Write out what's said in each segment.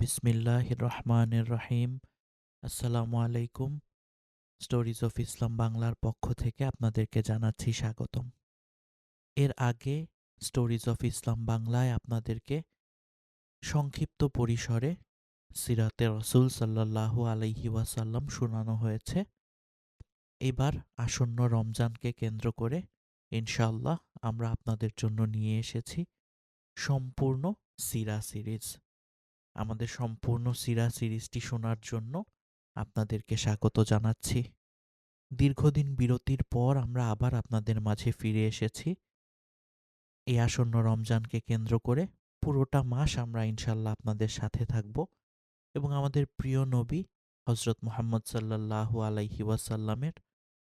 বিসমিল্লাহির রহমানির রহিম। আসসালামু আলাইকুম। স্টোরিজ অফ ইসলাম বাংলার পক্ষ থেকে আপনাদেরকে জানাচ্ছি স্বাগতম। এর আগে স্টোরিজ অফ ইসলাম বাংলায় আপনাদেরকে সংক্ষিপ্ত পরিসরে সিরাতে রসুল সাল্লাল্লাহু আলাইহি ওয়াসাল্লাম শোনানো হয়েছে। এবার আসন্ন রমজানকে কেন্দ্র করে ইনশাআল্লাহ আমরা আপনাদের জন্য নিয়ে এসেছি সম্পূর্ণ সিরা সিরিজ। আমাদের সম্পূর্ণ সিরা সিরিজটি শোনার জন্য আপনাদেরকে স্বাগত জানাচ্ছি। দীর্ঘদিন বিরতির পর আমরা আবার আপনাদের মাঝে ফিরে এসেছি এই আসন্ন রমজানকে কেন্দ্র করে। পুরোটা মাস আমরা ইনশাল্লাহ আপনাদের সাথে থাকব এবং আমাদের প্রিয় নবী হজরত মুহাম্মদ সাল্লাল্লাহু আলাইহি ওয়াসাল্লামের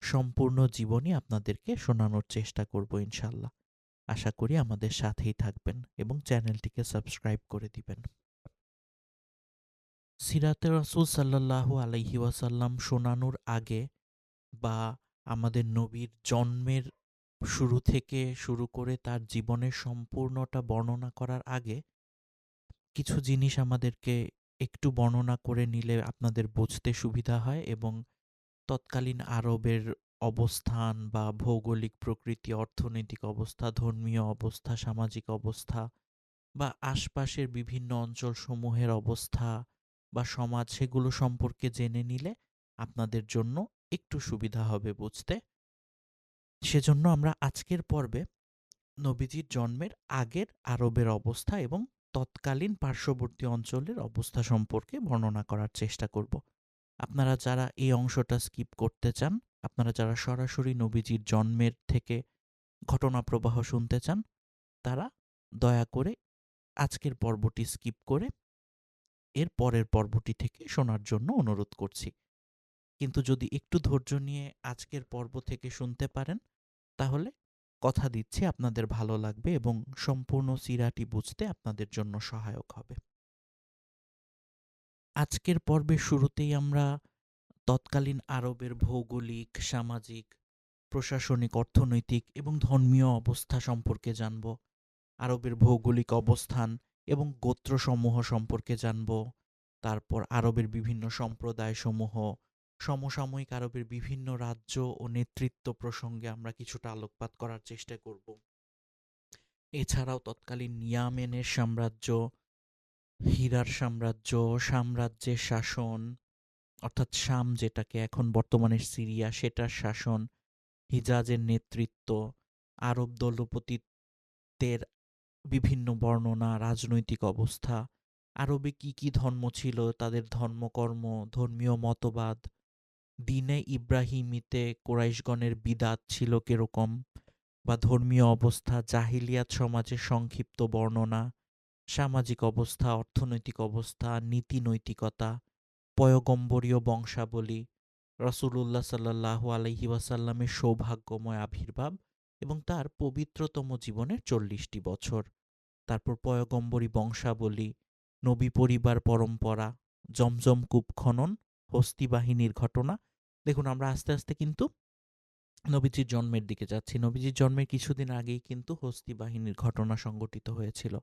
সম্পূর্ণ জীবনী আপনাদেরকে শোনানোর চেষ্টা করব ইনশাল্লাহ। আশা করি আমাদের সাথেই থাকবেন এবং চ্যানেলটিকে সাবস্ক্রাইব করে দিবেন। সিরাতে রাসূল সাল্লাল্লাহু আলাইহি ওয়াসাল্লাম শোনানোর আগে বা আমাদের নবীর জন্মের শুরু থেকে শুরু করে তার জীবনের সম্পূর্ণটা বর্ণনা করার আগে কিছু জিনিস আমাদেরকে একটু বর্ণনা করে নিলে আপনাদের বুঝতে সুবিধা হয় এবং তৎকালীন আরবের অবস্থান বা ভৌগোলিক প্রকৃতি, অর্থনৈতিক অবস্থা, ধর্মীয় অবস্থা, সামাজিক অবস্থা বা আশপাশের বিভিন্ন অঞ্চলসমূহের অবস্থা বা সমাজ, সেগুলো সম্পর্কে জেনে নিলে আপনাদের জন্য একটু সুবিধা হবে বুঝতে। সেজন্য আমরা আজকের পর্বে নবীজির জন্মের আগের আরবের অবস্থা এবং তৎকালীন পার্শ্ববর্তী অঞ্চলের অবস্থা সম্পর্কে বর্ণনা করার চেষ্টা করব। আপনারা যারা এই অংশটা স্কিপ করতে চান, আপনারা যারা সরাসরি নবীজির জন্মের থেকে ঘটনা প্রবাহ শুনতে চান, তারা দয়া করে আজকের পর্বটি স্কিপ করে এর পরের পর্বটি থেকে শোনার জন্য অনুরোধ করছি। কিন্তু যদি একটু ধৈর্য নিয়ে আজকের পর্ব থেকে শুনতে পারেন, তাহলে কথা দিচ্ছি আপনাদের ভালো লাগবে এবং সম্পূর্ণ সিরাটি বুঝতে আপনাদের জন্য সহায়ক হবে। আজকের পর্বের শুরুতেই আমরা তৎকালীন আরবের ভৌগোলিক, সামাজিক, প্রশাসনিক, অর্থনৈতিক এবং ধর্মীয় অবস্থা সম্পর্কে জানব। আরবের ভৌগোলিক অবস্থান এবং গোত্রসমূহ সম্পর্কে জানব। তারপর আরবের বিভিন্ন সম্প্রদায়সমূহ, সমসাময়িক আরবের বিভিন্ন রাজ্য ও নেতৃত্ব প্রসঙ্গে আমরা কিছুটা আলোকপাত করার চেষ্টা করব। এছাড়াও তৎকালীন ইয়ামেনের সাম্রাজ্য, হীরার সাম্রাজ্য, সাম্রাজ্যের শাসন অর্থাৎ শাম যেটাকে এখন বর্তমানের সিরিয়া, সেটার শাসন, হিজাজের নেতৃত্ব, আরব দলপতিত্বের বিভিন্ন বর্ণনা, রাজনৈতিক অবস্থা, আরবে কি কি ধর্ম ছিল, তাদের ধর্মকর্ম, ধর্মীয় মতবাদ, দিনে ইব্রাহিমিতে কোরাইশগণের বিদাত ছিল কিরকম, বা ধর্মীয় অবস্থা, জাহিলিয়াত সমাজের সংক্ষিপ্ত বর্ণনা, সামাজিক অবস্থা, অর্থনৈতিক অবস্থা, নীতি নৈতিকতা, পয়গম্বরীয় বংশাবলী, রসুলুল্লাহ সাল্লাল্লাহু আলাইহি ওয়াসাল্লামের সৌভাগ্যময় আবির্ভাব এবং তার পবিত্রতম জীবনের 40টি বছর, তারপর পয়গম্বরী বংশাবলী, নবী পরিবার পরম্পরা, জমজম কূপ খনন, হস্তি বাহিনীর ঘটনা। দেখুন, আমরা আস্তে আস্তে কিন্তু নবীজির জন্মের দিকে যাচ্ছি। নবীজির জন্মের কিছুদিন আগেই কিন্তু হস্তি বাহিনীর ঘটনা সংঘটিত হয়েছিল।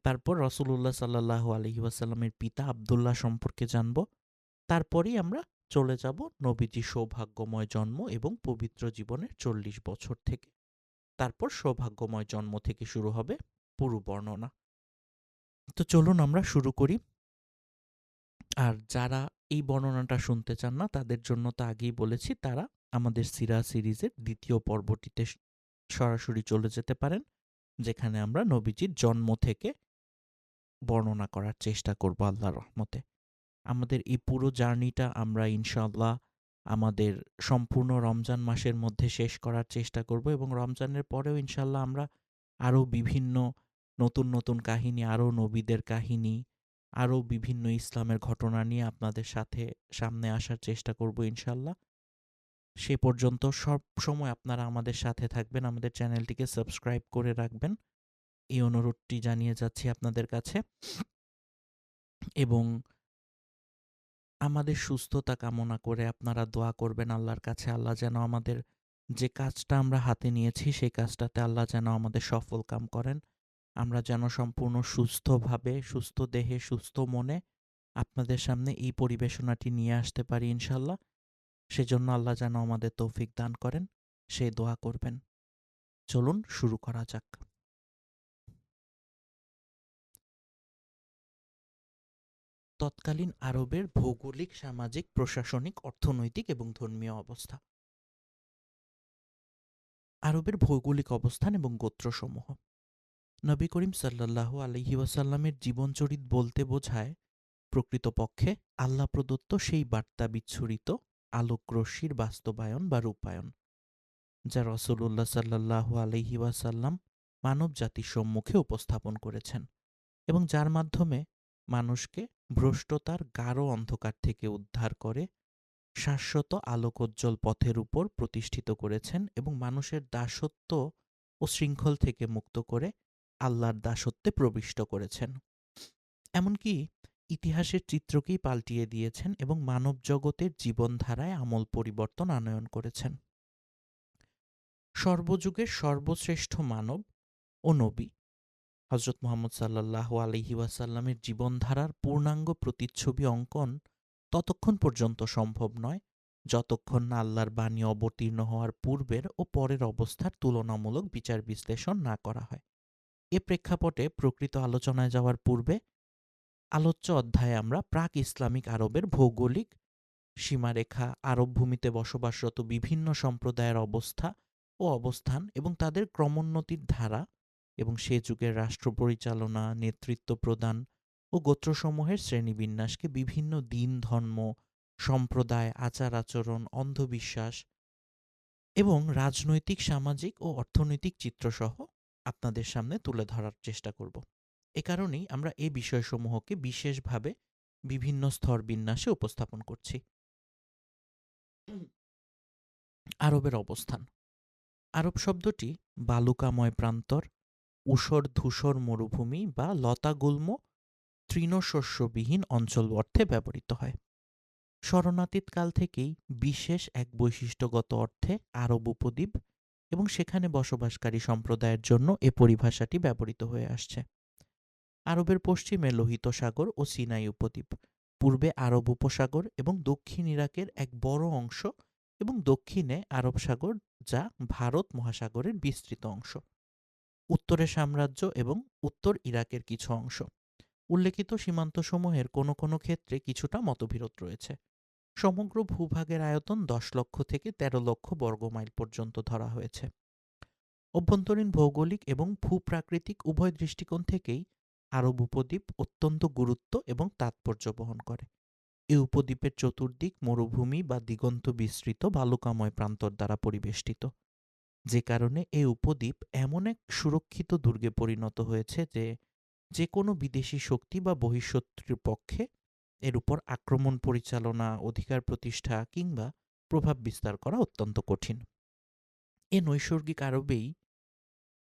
তারপর রসুলুল্লাহ সাল্লাল্লাহু আলাইহি ওয়াসাল্লামের পিতা আবদুল্লাহ সম্পর্কে জানব। তারপরেই আমরা চলে যাব নবীজির সৌভাগ্যময় জন্ম এবং পবিত্র জীবনের 40 বছর থেকে। তারপর সৌভাগ্যময় জন্ম থেকে শুরু হবে পুরো বর্ণনা। তো চলুন আমরা শুরু করি। আর যারা এই বর্ণনাটা শুনতে চান না, তাদের জন্য তো আগেই বলেছি, তারা আমাদের সিরা সিরিজের দ্বিতীয় পর্বটিতে সরাসরি চলে যেতে পারেন, যেখানে আমরা নবীজির জন্ম থেকে বর্ণনা করার চেষ্টা করব আল্লাহর রহমতে। আমাদের এই পুরো জার্নিটা আমরা ইনশাআল্লাহ আমাদের সম্পূর্ণ রমজান মাসের মধ্যে শেষ করার চেষ্টা করব এবং রমজানের পরেও ইনশাআল্লাহ আমরা আরও বিভিন্ন নতুন নতুন কাহিনী, আরও নবীদের কাহিনী, আরও বিভিন্ন ইসলামের ঘটনা নিয়ে আপনাদের সাথে সামনে আসার চেষ্টা করব ইনশাআল্লাহ। সে পর্যন্ত সব সময় আপনারা আমাদের সাথে থাকবেন, আমাদের চ্যানেলটিকে সাবস্ক্রাইব করে রাখবেন, এই অনুরোধটি জানিয়ে যাচ্ছি আপনাদের কাছে। এবং আমাদের সুস্থতা কামনা করে আপনারা দোয়া করবেন আল্লাহর কাছে, আল্লাহ যেন আমাদের যে কাজটা আমরা হাতে নিয়েছি সেই কাজটাতে আল্লাহ যেন আমাদের সফল কাম করেন। আমরা যেন সম্পূর্ণ সুস্থভাবে, সুস্থ দেহে, সুস্থ মনে আপনাদের সামনে এই পরিবেশনাটি নিয়ে আসতে পারি ইনশাল্লাহ। সেজন্য আল্লাহ যেন আমাদের তৌফিক দান করেন, সেই দোয়া করবেন। চলুন শুরু করা যাক। তৎকালীন আরবের ভৌগোলিক, সামাজিক, প্রশাসনিক, অর্থনৈতিক এবং ধর্মীয় অবস্থা। আরবের ভৌগোলিক অবস্থান এবং গোত্রসমূহ। নবী করিম সাল্লাল্লাহু আলাইহি ওয়াসাল্লামের জীবনচরিত বলতে বোঝায় প্রকৃতপক্ষে আল্লাহ প্রদত্ত সেই বার্তা বিচ্ছুরিত আলোকরশ্মির বাস্তবায়ন বা রূপায়ণ, যা রাসূলুল্লাহ সাল্লাল্লাহু আলাইহি ওয়াসাল্লাম মানব জাতির সম্মুখে উপস্থাপন করেছেন এবং যার মাধ্যমে মানুষকে ভ্রষ্টতার গাঢ় অন্ধকার থেকে উদ্ধার করে শাশ্বত আলোকোজ্জ্বল পথের উপর প্রতিষ্ঠিত করেছেন এবং মানুষের দাসত্ব ও শৃঙ্খল থেকে মুক্ত করে আল্লাহর দাসত্বে প্রবিষ্ট করেছেন। এমনকি ইতিহাসের চিত্রকেই পাল্টিয়ে দিয়েছেন এবং মানব জগতের জীবনধারায় আমূল পরিবর্তন আনয়ন করেছেন। সর্বযুগের সর্বশ্রেষ্ঠ মানব ও নবী হযরত মুহাম্মদ সাল্লাল্লাহু আলাইহি ওয়াসাল্লামের জীবনধারার পূর্ণাঙ্গ প্রতিচ্ছবি অঙ্কন ততক্ষণ পর্যন্ত সম্ভব নয় যতক্ষণ না আল্লাহর বাণী অবতীর্ণ হওয়ার পূর্বের ও পরের অবস্থার তুলনামূলক বিচার বিশ্লেষণ না করা হয়। এ প্রেক্ষাপটে প্রকৃত আলোচনায় যাওয়ার পূর্বে আলোচ্য অধ্যায়ে আমরা প্রাক ইসলামিক আরবের ভৌগোলিক সীমারেখা, আরব ভূমিতে বসবাসরত বিভিন্ন সম্প্রদায়ের অবস্থা ও অবস্থান এবং তাদের ক্রমোন্নতির ধারা এবং সে যুগের রাষ্ট্র পরিচালনা, নেতৃত্ব প্রদান ও গোত্রসমূহের শ্রেণীবিন্যাসকে বিভিন্ন দিন, ধর্ম, সম্প্রদায়, আচার-আচরণ, অন্ধবিশ্বাস এবং রাজনৈতিক, সামাজিক ও অর্থনৈতিক চিত্রসহ আপনাদের সামনে তুলে ধরার চেষ্টা করব। এ কারণেই আমরা এই বিষয়সমূহকে বিশেষভাবে বিভিন্ন স্তর বিন্যাসে উপস্থাপন করছি। আরবের অবস্থান। আরব শব্দটি বালুকাময় প্রান্তর, ঊষর ধূসর মরুভূমি বা লতাগুল্ম তৃণশস্যবিহীন অঞ্চল অর্থে ব্যবহৃত হয়। স্মরণাতীত কাল থেকেই বিশেষ এক বৈশিষ্ট্যগত অর্থে আরব উপদ্বীপ এবং সেখানে বসবাসকারী সম্প্রদায়ের জন্য এ পরিভাষাটি ব্যবহৃত হয়ে আসছে। আরবের পশ্চিমে লোহিত সাগর ও সিনাই উপদ্বীপ, পূর্বে আরব উপসাগর এবং দক্ষিণ ইরাকের এক বড় অংশ এবং দক্ষিণে আরব সাগর যা ভারত মহাসাগরের বিস্তৃত অংশ, উত্তরে সাম্রাজ্য এবং উত্তর ইরাকের কিছু অংশ। উল্লেখিত সীমান্তসমূহের কোনো কোনো ক্ষেত্রে কিছুটা মতবিরোধ রয়েছে। সমগ্র ভূভাগের আয়তন 10 লক্ষ থেকে 13 লক্ষ বর্গমাইল পর্যন্ত ধরা হয়েছে। অভ্যন্তরীণ ভৌগোলিক এবং ভূপ্রাকৃতিক উভয় দৃষ্টিকোণ থেকেই আরব উপদ্বীপ অত্যন্ত গুরুত্ব এবং তাৎপর্য বহন করে। এই উপদ্বীপের চতুর্দিক মরুভূমি বা দিগন্ত বিস্তৃত বালুকাময় প্রান্তর দ্বারা পরিবেষ্টিত, যে কারণে এই উপদ্বীপ এমন এক সুরক্ষিত দুর্গে পরিণত হয়েছে যে যে কোনো বিদেশি শক্তি বা বহিঃশত্রুর পক্ষে এর উপর আক্রমণ পরিচালনা, অধিকার প্রতিষ্ঠা কিংবা প্রভাব বিস্তার করা অত্যন্ত কঠিন। এ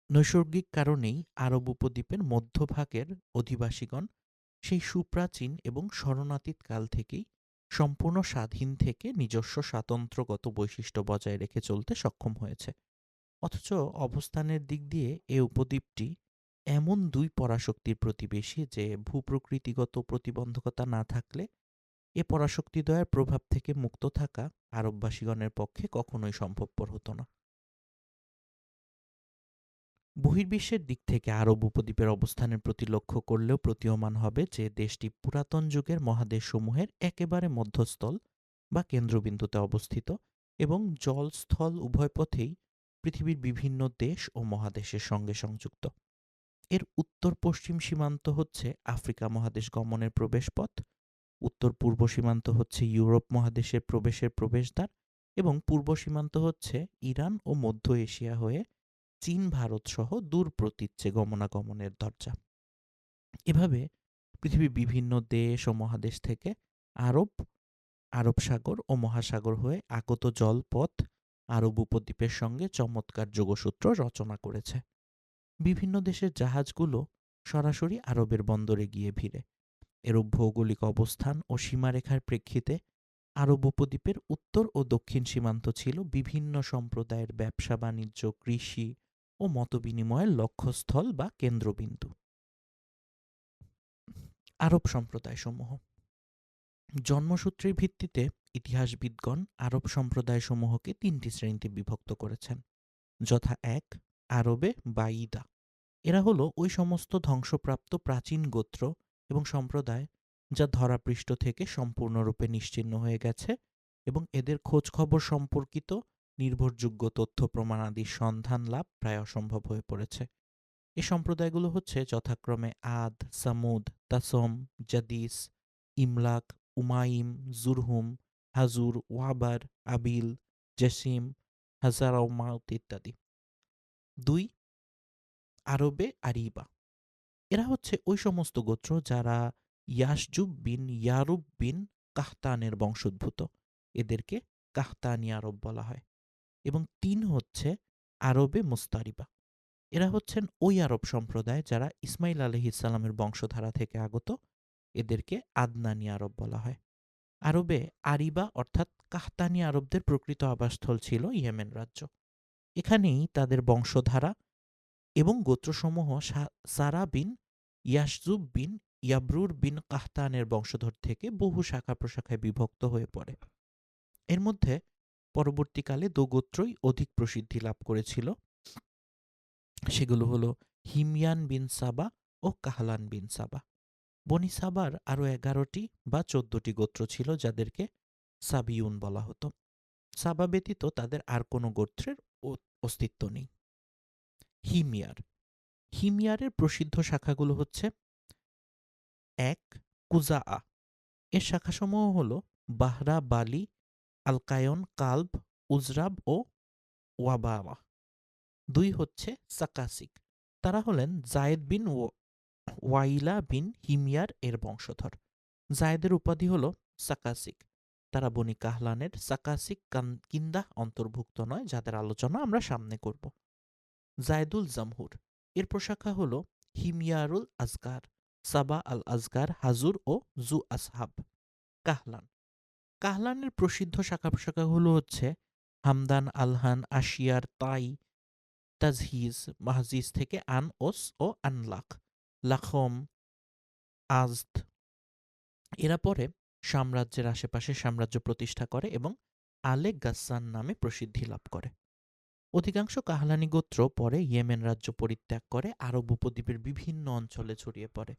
নৈসর্গিক কারণেই আরব উপদ্বীপের মধ্যভাগের অধিবাসীগণ সেই সুপ্রাচীন এবং স্মরণাতীত কাল থেকেই সম্পূর্ণ স্বাধীন থেকে নিজস্ব স্বাতন্ত্র্যগত বৈশিষ্ট্য বজায় রেখে চলতে সক্ষম হয়েছে। অথচ অবস্থানের দিক দিয়ে এ উপদ্বীপটি এমন দুই পরাশক্তির প্রতিবেশী যে ভূপ্রকৃতিগত প্রতিবন্ধকতা না থাকলে এ পরাশক্তিদ্বয়ের প্রভাব থেকে মুক্ত থাকা আরববাসীগণের পক্ষে কখনোই সম্ভবপর হতো না। বহির্বিশ্বের দিক থেকে আরব উপদ্বীপের অবস্থানের প্রতি লক্ষ্য করলেও প্রতীয়মান হবে যে দেশটি পুরাতন যুগের মহাদেশসমূহের একেবারে মধ্যস্থল বা কেন্দ্রবিন্দুতে অবস্থিত এবং জল, স্থল উভয় পথেই পৃথিবীর বিভিন্ন দেশ ও মহাদেশের সঙ্গে সংযুক্ত। এর উত্তর-পশ্চিম সীমান্ত হচ্ছে আফ্রিকা মহাদেশ গমনের প্রবেশপথ, উত্তর-পূর্ব সীমান্ত হচ্ছে ইউরোপ মহাদেশের প্রবেশের প্রবেশদ্বার এবং পূর্ব সীমান্ত হচ্ছে ইরান ও মধ্য এশিয়া হয়ে চীন, ভারত সহ দূর প্রতীচ্যে গমনাগমনের দরজা। এভাবে পৃথিবীর বিভিন্ন দেশ ও মহাদেশ থেকে আরব, আরব সাগর ও মহাসাগর হয়ে আগত জলপথ আরব উপদ্বীপের সঙ্গে চমৎকার যোগসূত্র রচনা করেছে। বিভিন্ন দেশের জাহাজগুলো সরাসরি আরবের বন্দরে গিয়ে ভিড়ে। এরূপ ভৌগোলিক অবস্থান ও সীমারেখার প্রেক্ষিতে আরব উপদ্বীপের উত্তর ও দক্ষিণ সীমান্ত ছিল বিভিন্ন সম্প্রদায়ের ব্যবসা, বাণিজ্য, কৃষি ও মতবিনিময়ের লক্ষ্যস্থল বা কেন্দ্রবিন্দু। আরব সম্প্রদায়সমূহ। জন্মসূত্রের ভিত্তিতে ইতিহাসবিদগণ আরব সম্প্রদায়সমূহকে ৩টি শ্রেণীতে বিভক্ত করেছেন, যথা ১. আরবে বাঈদা। এরা হলো ওই সমস্ত ধ্বংসপ্রাপ্ত প্রাচীন গোত্র এবং সম্প্রদায় যা ধরাপৃষ্ঠ থেকে সম্পূর্ণরূপে নিশ্চিহ্ন হয়ে গেছে এবং এদের খোঁজখবর সম্পর্কিত নির্ভরযোগ্য তথ্য প্রমাণাদির সন্ধান লাভ প্রায় অসম্ভব হয়ে পড়েছে। এই সম্প্রদায়গুলো হচ্ছে যথাক্রমে আদ, সামুদ, তাসম, জাদিস, ইমলাক, উমাইম, জুরহুম, হাজুর, ওয়াবার, আবিল, জেসিম, হাজারাউমাউত ইত্যাদি। ২. আরবে আরিবা। এরা হচ্ছে ওই সমস্ত গোত্র যারা ইয়াসজুব বিন ইয়ারুব বিন কাহতানের বংশোদ্ভূত। এদেরকে কাহতানি আরব বলা হয়। এবং ৩ হচ্ছে আরবে মুস্তারিবা। এরা হচ্ছেন ওই আরব সম্প্রদায় যারা ইসমাইল আলাইহিসসালামের বংশধারা থেকে আগত। এদেরকে আদনানি আরব বলা হয়। আরবে আরিবা অর্থাৎ কাহতানি আরবদের প্রকৃত আবাসস্থল ছিল ইয়েমেন রাজ্য। এখানেই তাদের বংশধারা এবং গোত্রসমূহ সারা বিন ইয়াসজুব বিন ইয়াবরুর বিন কাহতানের বংশধর থেকে বহু শাখা প্রশাখায় বিভক্ত হয়ে পড়ে। এর মধ্যে পরবর্তীকালে গোত্রই অধিক প্রসিদ্ধি লাভ করেছিল। সেগুলো হলো হিময়ান বিন সাবা ও কাহলান বিন সাবা। বনি সাবার আরও ১১টি বা ১৪টি গোত্র ছিল যাদেরকে সাবিউন বলা হতো। সাবা ব্যতীত তাদের আর কোনো গোত্রের অস্তিত্ব নেই। হিমিয়ার। হিমিয়ারের প্রসিদ্ধ শাখাগুলো হচ্ছে ১. কুজাআ। এর শাখাসমূহ হল বাহরা, বালি, আলকায়ন, কালব, উজরাব ও ওয়াবাওয়া। ২ হচ্ছে সাকাসিক। তারা হলেন জায়েদ বিন ওয়াইলা বিন হিমিয়ার এর বংশধর। জায়েদের উপাধি হল সাকাসিক। তারা বনি কাহলানের সাকাসিক কিন্দাহ অন্তর্ভুক্ত নয়, যাদের আলোচনা আমরা সামনে করব। জায়দুল জামহুর। এর প্রশাখা হল হিমিয়ারুল আজগার, সাবা আল আজগার, হাজুর ও জু আসহাব। কাহলান। কাহলানের প্রসিদ্ধ শাখা প্রশাখাগুলো হচ্ছে হামদান, আলহান, আশিয়ার, তাই, তাজহিজ, মাহজিজ থেকে আন ওস ও আনলাক, লাখম, আজদ। এরা পরে সাম্রাজ্যের আশেপাশে সাম্রাজ্য প্রতিষ্ঠা করে এবং আলে গাসসান নামে প্রসিদ্ধি লাভ করে। অধিকাংশ কাহলানি গোত্র পরে ইয়েমেন রাজ্য পরিত্যাগ করে আরব উপদ্বীপের বিভিন্ন অঞ্চলে ছড়িয়ে পড়ে।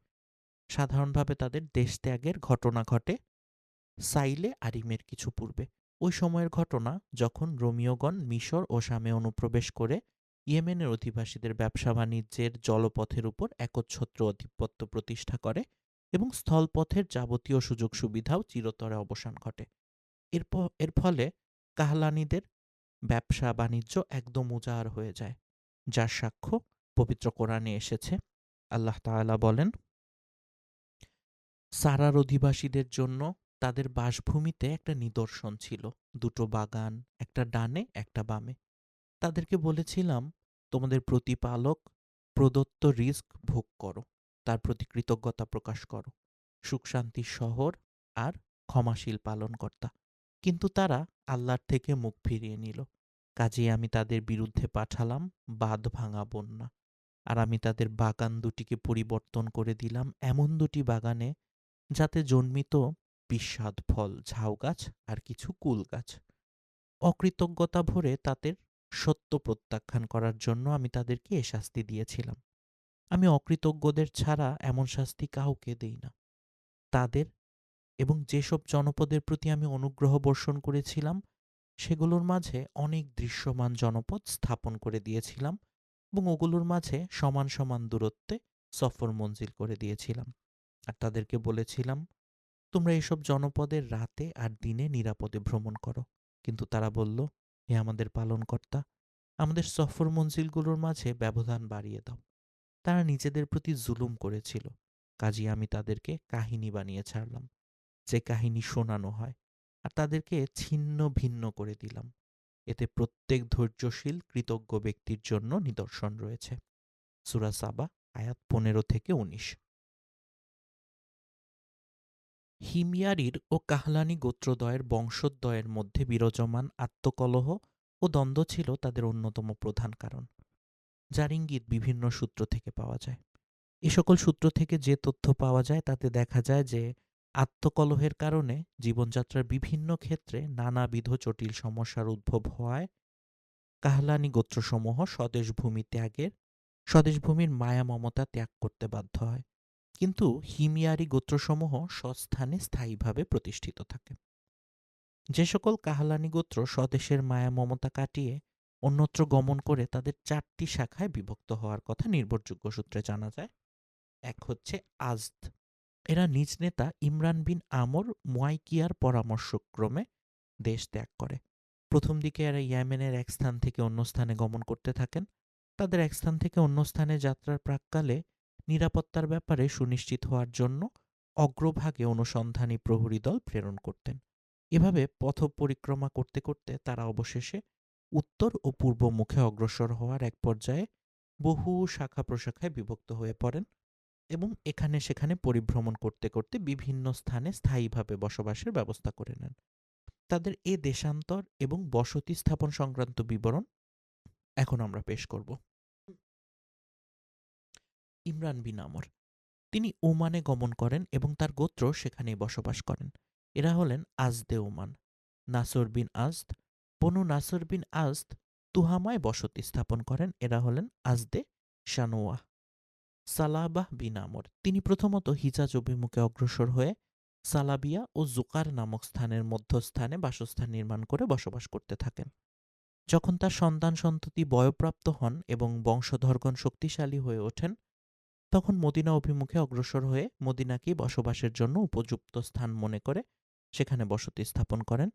সাধারণভাবে তাদের দেশত্যাগের ঘটনা ঘটে সাইলে আরিমের কিছু পূর্বে। ওই সময়ের ঘটনা যখন রোমীয়গণ মিশর ও শামে অনুপ্রবেশ করে ইয়েমেনের অধিবাসীদের ব্যবসা বাণিজ্যের জলপথের উপর একচ্ছত্র আধিপত্য প্রতিষ্ঠা করে এবং স্থলপথের যাবতীয় সুযোগ সুবিধাও চিরতরে অবসান ঘটে। এর ফলে কাহলানিদের ব্যবসা বাণিজ্য একদম উজাড় হয়ে যায়, যার সাক্ষ্য পবিত্র কোরআনে এসেছে। আল্লাহ তাআলা বলেন, সারার অধিবাসীদের জন্য তাদের বাসভূমিতে একটা নিদর্শন ছিল, 2টো বাগান, একটা ডানে একটা বামে। তাদেরকে বলেছিলাম, তোমাদের প্রতিপালক প্রদত্ত রিস্ক ভোগ করো, তার প্রতি কৃতজ্ঞতা প্রকাশ করো, সুখ শান্তির শহর আর ক্ষমাশীল পালনকর্তা। কিন্তু তারা আল্লাহর থেকে মুখ ফিরিয়ে নিল। কাজেই আমি তাদের বিরুদ্ধে পাঠালাম বাঁধ ভাঙা বন্যা, আর আমি তাদের বাগান দুটিকে পরিবর্তন করে দিলাম এমন 2টি বাগানে যাতে জন্মিত বিস্বাদ ফল, ঝাউ গাছ আর কিছু কুল গাছ। অকৃতজ্ঞতা ভরে তাদের সত্য প্রত্যাখ্যান করার জন্য আমি তাদেরকে এ শাস্তি দিয়েছিলাম। আমি অকৃতজ্ঞদের ছাড়া এমন শাস্তি কাউকে দেই না। তাদের এবং যেসব জনপদের প্রতি আমি অনুগ্রহ বর্ষণ করেছিলাম সেগুলোর মাঝে অনেক দৃশ্যমান জনপদ স্থাপন করে দিয়েছিলাম এবং ওগুলোর মাঝে সমান সমান দূরত্বে সফর মঞ্জিল করে দিয়েছিলাম। আর তাদেরকে বলেছিলাম, তোমরা এসব জনপদের রাতে আর দিনে নিরাপদে ভ্রমণ করো। কিন্তু তারা বলল, হে আমাদের পালনকর্তা, আমাদের সফর মঞ্জিলগুলোর মাঝে ব্যবধান বাড়িয়ে দাও। তারা নিজেদের প্রতি জুলুম করেছিল, কাজেই আমি তাদেরকে কাহিনী বানিয়ে ছাড়লাম, যে কাহিনী শোনানো হয়, আর তাদেরকে ছিন্ন ভিন্ন করে দিলাম। এতে প্রত্যেক ধৈর্যশীল কৃতজ্ঞ ব্যক্তির জন্য নিদর্শন রয়েছে। সূরা সাবা আয়াত 15-19। হিময়ারির ও কাহলানি গোত্রদ্বয়ের বংশোদ্বয়ের মধ্যে বিরাজমান আত্মকলহ ও দ্বন্দ্ব ছিল তাদের অন্যতম প্রধান কারণ। যার ইঙ্গিত বিভিন্ন সূত্র থেকে পাওয়া যায়। এ সকল সূত্র থেকে যে তথ্য পাওয়া যায় তাতে দেখা যায় যে আত্মকলহের কারণে জীবনযাত্রার বিভিন্ন ক্ষেত্রে নানাবিধ জটিল সমস্যার উদ্ভব হওয়ায় কাহলানি গোত্রসমূহ স্বদেশভূমির মায়া মমতা ত্যাগ করতে বাধ্য হয়, কিন্তু হিমিয়ারি গোত্রসমূহ স্বস্থানে স্থায়ীভাবে প্রতিষ্ঠিত থাকে। যে সকল কাহলানি গোত্র স্বদেশের মায়া মমতা কাটিয়ে অন্যত্র গমন করে তাদের 4টি শাখায় বিভক্ত হওয়ার কথা নির্ভরযোগ্য সূত্রে জানা যায়। এক হচ্ছে আজদ। এরা নিজ নেতা ইমরান বিন আমর মুয়াইকিয়ার পরামর্শক্রমে দেশ ত্যাগ করে। প্রথম দিকে এরা ইয়েমেনের এক স্থান থেকে অন্য স্থানে গমন করতে থাকেন। তাদের এক স্থান থেকে অন্য স্থানে যাত্রার প্রাক্কালে নিরাপত্তার ব্যাপারে সুনিশ্চিত হওয়ার জন্য অগ্রভাগে অনুসন্ধানী প্রহরী দল প্রেরণ করতেন। এভাবে পথ পরিক্রমা করতে করতে তারা অবশেষে উত্তর ও পূর্ব মুখে অগ্রসর হওয়ার এক পর্যায়ে বহু শাখা প্রশাখায় বিভক্ত হয়ে পড়েন এবং এখানে সেখানে পরিভ্রমণ করতে করতে বিভিন্ন স্থানে স্থায়ীভাবে বসবাসের ব্যবস্থা করে নেন। তাদের এ দেশান্তর এবং বসতি স্থাপন সংক্রান্ত বিবরণ এখন আমরা পেশ করব। ইমরান বিন আমর, তিনি ওমানে গমন করেন এবং তার গোত্র সেখানেই বসবাস করেন। এরা হলেন আজদে ওমান। নাসর বিন আজদ, বনু নাসর বিন আজদ তুহামায় বসতি স্থাপন করেন। এরা হলেন আজদে শানুয়াহ। সালাবাহ বিন আমর, তিনি প্রথমত হিজাজ অভিমুখে অগ্রসর হয়ে সালাবিয়া ও জুকার নামক স্থানের মধ্যস্থানে বাসস্থান নির্মাণ করে বসবাস করতে থাকেন। যখন তার সন্তান সন্ততি বয়ঃপ্রাপ্ত হন এবং বংশধরগণ শক্তিশালী হয়ে ওঠেন, তখন মদিনা অভিমুখে অগ্রসর হয়ে মদিনাকেই বসবাসের জন্য উপযুক্ত স্থান মনে করে সেখানে বসতি স্থাপন করেন।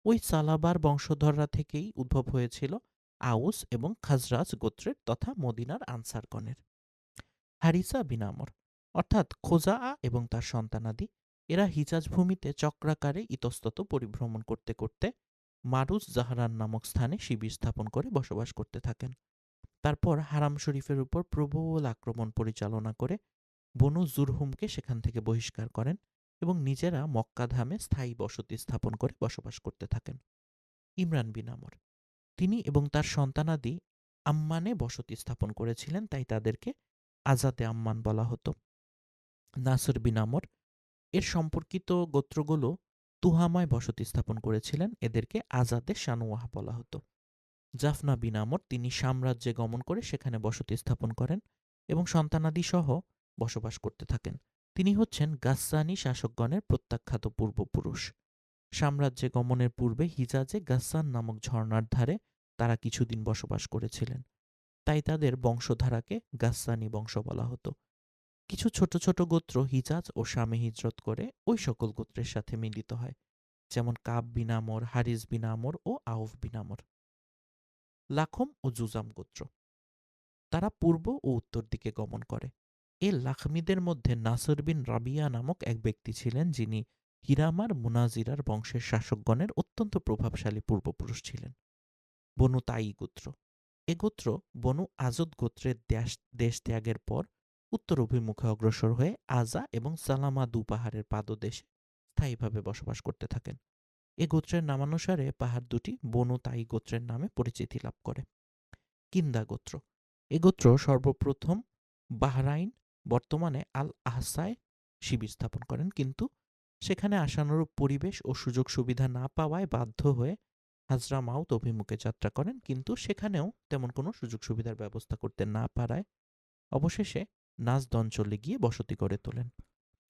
ওই সালাবার বংশধররা থেকেই উদ্ভব হয়েছিল আউস এবং খাজরাজ গোত্রের তথা মদিনার আনসারগণের। হারিসা বিন আমর অর্থাৎ খোজাআ এবং তার সন্তানাদি, এরা হিজাজ ভূমিতে চক্রাকারে ইতস্তত পরিভ্রমণ করতে করতে মারুজ জাহরান নামক স্থানে শিবির স্থাপন করে বসবাস করতে থাকেন। তারপর হারাম শরীফের উপর প্রবল আক্রমণ পরিচালনা করে বনু জুরহুমকে সেখান থেকে বহিষ্কার করেন এবং নিজেরা মক্কা ধামে স্থায়ী বসতি স্থাপন করে বসবাস করতে থাকেন। ইমরান বিন আমর, তিনি এবং তার সন্তানাদি আম্মানে বসতি স্থাপন করেছিলেন, তাই তাদেরকে আজাদে আম্মান বলা হতো। নাসর বিন আমর এর সম্পর্কিত গোত্রগুলো তুহামায় বসতি স্থাপন করেছিলেন, এদেরকে আজাদে শানুয়াহ বলা হতো। জাফনা বিন আমর, তিনি সাম্রাজ্যে গমন করে সেখানে বসতি স্থাপন করেন এবং সন্তানাদি সহ বসবাস করতে থাকেন। তিনি হচ্ছেন গাসসানি শাসকগণের প্রত্যাখ্যাত পূর্বপুরুষ। সাম্রাজ্যে গমনের পূর্বে হিজাজে গাসসান নামক ঝর্ণার ধারে তারা কিছুদিন বসবাস করেছিলেন, তাই তাদের বংশধারাকে গাসসানি বংশ বলা হতো। কিছু ছোট ছোট গোত্র হিজাজ ও শামে হিজরত করে ওই সকল গোত্রের সাথে মিলিত হয়, যেমন কাব বিন আমর, হারিস বিন আমর ও আউফ বিন আমর। লাখম ও জুজাম গোত্র, তারা পূর্ব ও উত্তর দিকে গমন করে। এ লাখমিদের মধ্যে নাসর বিন রাবিয়া নামক এক ব্যক্তি ছিলেন, যিনি হিরামার মুনাজিরার বংশের শাসকগণের অত্যন্ত প্রভাবশালী পূর্বপুরুষ ছিলেন। বনু তাই গোত্র, এ গোত্র বনু আজদ গোত্রের দেশ ত্যাগের পর উত্তর অভিমুখে অগ্রসর হয়ে আজা এবং সালামা দু পাহাড়ের পাদদেশে স্থায়ীভাবে বসবাস করতে থাকেন। এ গোত্রের নামানুসারে পাহাড় দুটি বনু তাই গোত্রের নামে পরিচিতি লাভ করে। কিন্দা গোত্র, এ গোত্র সর্বপ্রথম বাহরাইন, বর্তমানে আল আহসায় শিবির স্থাপন করেন, কিন্তু সেখানে আশানুরূপ পরিবেশ ও সুযোগ সুবিধা না পাওয়ায় বাধ্য হয়ে হাজরামাউত অভিমুখে যাত্রা করেন, কিন্তু সেখানেও তেমন কোনো সুযোগ সুবিধার ব্যবস্থা করতে না পারায় অবশেষে নাজদ অঞ্চলে গিয়ে বসতি গড়ে তোলেন।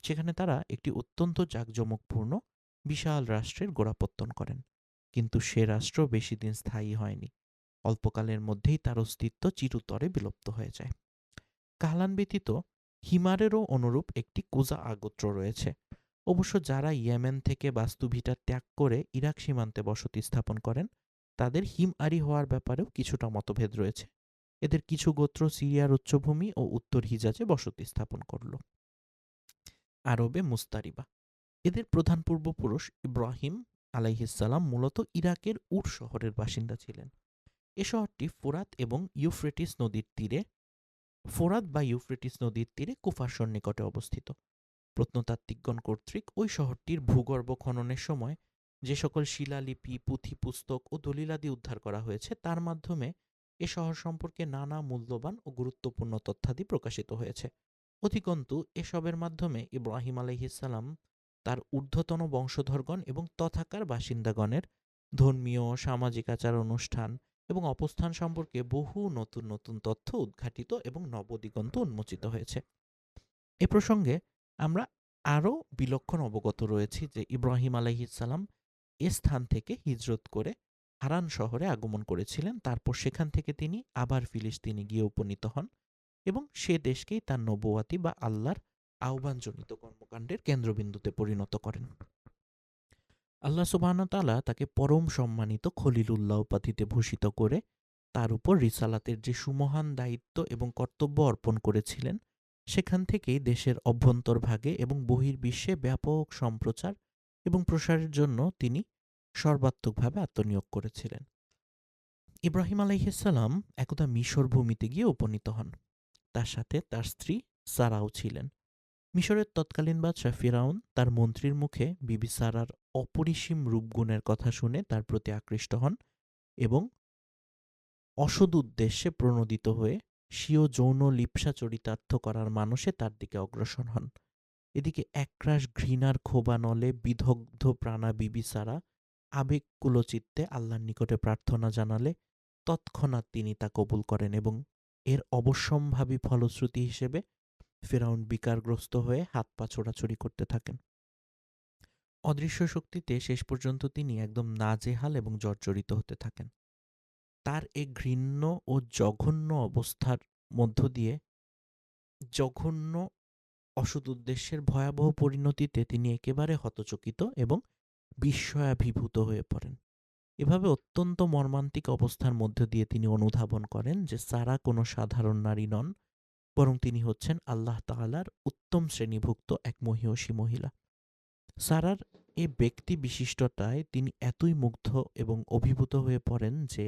সেখানে তারা একটি অত্যন্ত জাঁকজমকপূর্ণ বিশাল রাষ্ট্রের গোড়াপত্তন করেন, কিন্তু সে রাষ্ট্র বেশি দিন স্থায়ী হয়নি। অল্পকালের মধ্যেই তার অস্তিত্ব চিরতরে বিলুপ্ত হয়ে যায়। কাহলান ব্যতীত হিমারেরও অনুরূপ একটি কুজা গোত্র রয়েছে। অবশ্য যারা ইয়েমেন থেকে বাস্তুভিটা ত্যাগ করে ইরাক সীমান্তে বসতি স্থাপন করেন, তাদের হিমআরি হওয়ার ব্যাপারেও কিছুটা মতভেদ রয়েছে। এদের কিছু গোত্র সিরিয়ার উচ্চভূমি ও উত্তর হিজাজে বসতি স্থাপন করল। আরবে মুস্তারিবা, এদের প্রধান পূর্বপুরুষ ইব্রাহিম আলাইহিসসালাম মূলত ইরাকের উর শহরের বাসিন্দা ছিলেন। এ শহরটি ফোরাত বা ইউফ্রেটিস নদীর তীরে কুফার সন্নিকটে অবস্থিত। প্রত্নতাত্ত্বিকগণ কর্তৃক ওই শহরটির ভূগর্ভ খননের সময় যে সকল শিলালিপি, পুঁথি পুস্তক ও দলিলাদি উদ্ধার করা হয়েছে, তার মাধ্যমে এ শহর সম্পর্কে নানা মূল্যবান ও গুরুত্বপূর্ণ তথ্যাদি প্রকাশিত হয়েছে। অধিকন্তু এসবের মাধ্যমে ইব্রাহিম আলাইহিসসালাম তার ঊর্ধ্বতন বংশধরগণ এবং তথাকার বাসিন্দাগণের ধর্মীয়, সামাজিক আচার অনুষ্ঠান এবং অবস্থান সম্পর্কে বহু নতুন নতুন তথ্য উদ্ঘাটিত এবং নবদিগন্ত উন্মোচিত হয়েছে। এ প্রসঙ্গে আমরা আরও বিলক্ষণ অবগত রয়েছি যে ইব্রাহিম আলাইহিসসালাম এ স্থান থেকে হিজরত করে হারান শহরে আগমন করেছিলেন। তারপর সেখান থেকে তিনি আবার ফিলিস্তিনে গিয়ে উপনীত হন এবং সে দেশকেই তার নবুয়াতি বা আল্লাহর আহ্বানজনিত কর্মকাণ্ডের কেন্দ্রবিন্দুতে পরিণত করেন। আল্লাহ সুবহানাহু ওয়া তাআলা তাকে পরম সম্মানিত খলিলুল্লাহ উপাধিতে ভূষিত করে তার উপর রিসালাতের যে সুমহান দায়িত্ব এবং কর্তব্য অর্পণ করেছিলেন, সেখান থেকেই দেশের অভ্যন্তরভাগে এবং বহির্বিশ্বে ব্যাপক সম্প্রচার এবং প্রসারের জন্য তিনি সর্বাত্মকভাবে আত্মনিয়োগ করেছিলেন। ইব্রাহিম আলাইহিসসালাম একদা মিশর ভূমিতে গিয়ে উপনীত হন। তার সাথে তার স্ত্রী সারাও ছিলেন। মিশরের তৎকালীন বাদশাহ ফিরআউন তার মন্ত্রীর মুখে বিবি সারার অপরিসীম রূপগুণের কথা শুনে তার প্রতি আকৃষ্ট হন এবং অসৎ উদ্দেশ্যে প্রণোদিত হয়ে স্বীয় যৌন লিপ্সা চরিতার্থ করার মানসে তার দিকে অগ্রসর হন। এদিকে একরাশ ঘৃণার ক্ষোভানলে বিদগ্ধ প্রাণা বিবি সারা আবেগকুলচিত্তে আল্লাহর নিকটে প্রার্থনা জানালে তৎক্ষণাৎ তিনি তা কবুল করেন এবং এর অবশ্যম্ভাবী ফলশ্রুতি হিসেবে ফিরআউন বিকারগ্রস্ত হয়ে হাত পা ছোড়াছুড়ি করতে থাকেন। অদৃশ্য শক্তিতে শেষ পর্যন্ত তিনি একদম নাজেহাল এবং জর্জরিত হতে থাকেন। তার এই ঘৃণ্য ও জঘন্য অবস্থার মধ্য দিয়ে জঘন্য অসৎ উদ্দেশ্যের ভয়াবহ পরিণতিতে তিনি একেবারে হতচকিত এবং বিস্ময়াভিভূত হয়ে পড়েন। এভাবে অত্যন্ত মর্মান্তিক অবস্থার মধ্য দিয়ে তিনি অনুধাবন করেন যে সারা কোনো সাধারণ নারী নন, বরং তিনি হচ্ছেন আল্লাহ তাআলার উত্তম শ্রেণীভুক্ত এক মহীয়সী মহিলা। সারার এ ব্যক্তি বিশিষ্টতায় তিনি এতই মুগ্ধ এবং অভিভূত হয়ে পড়েন যে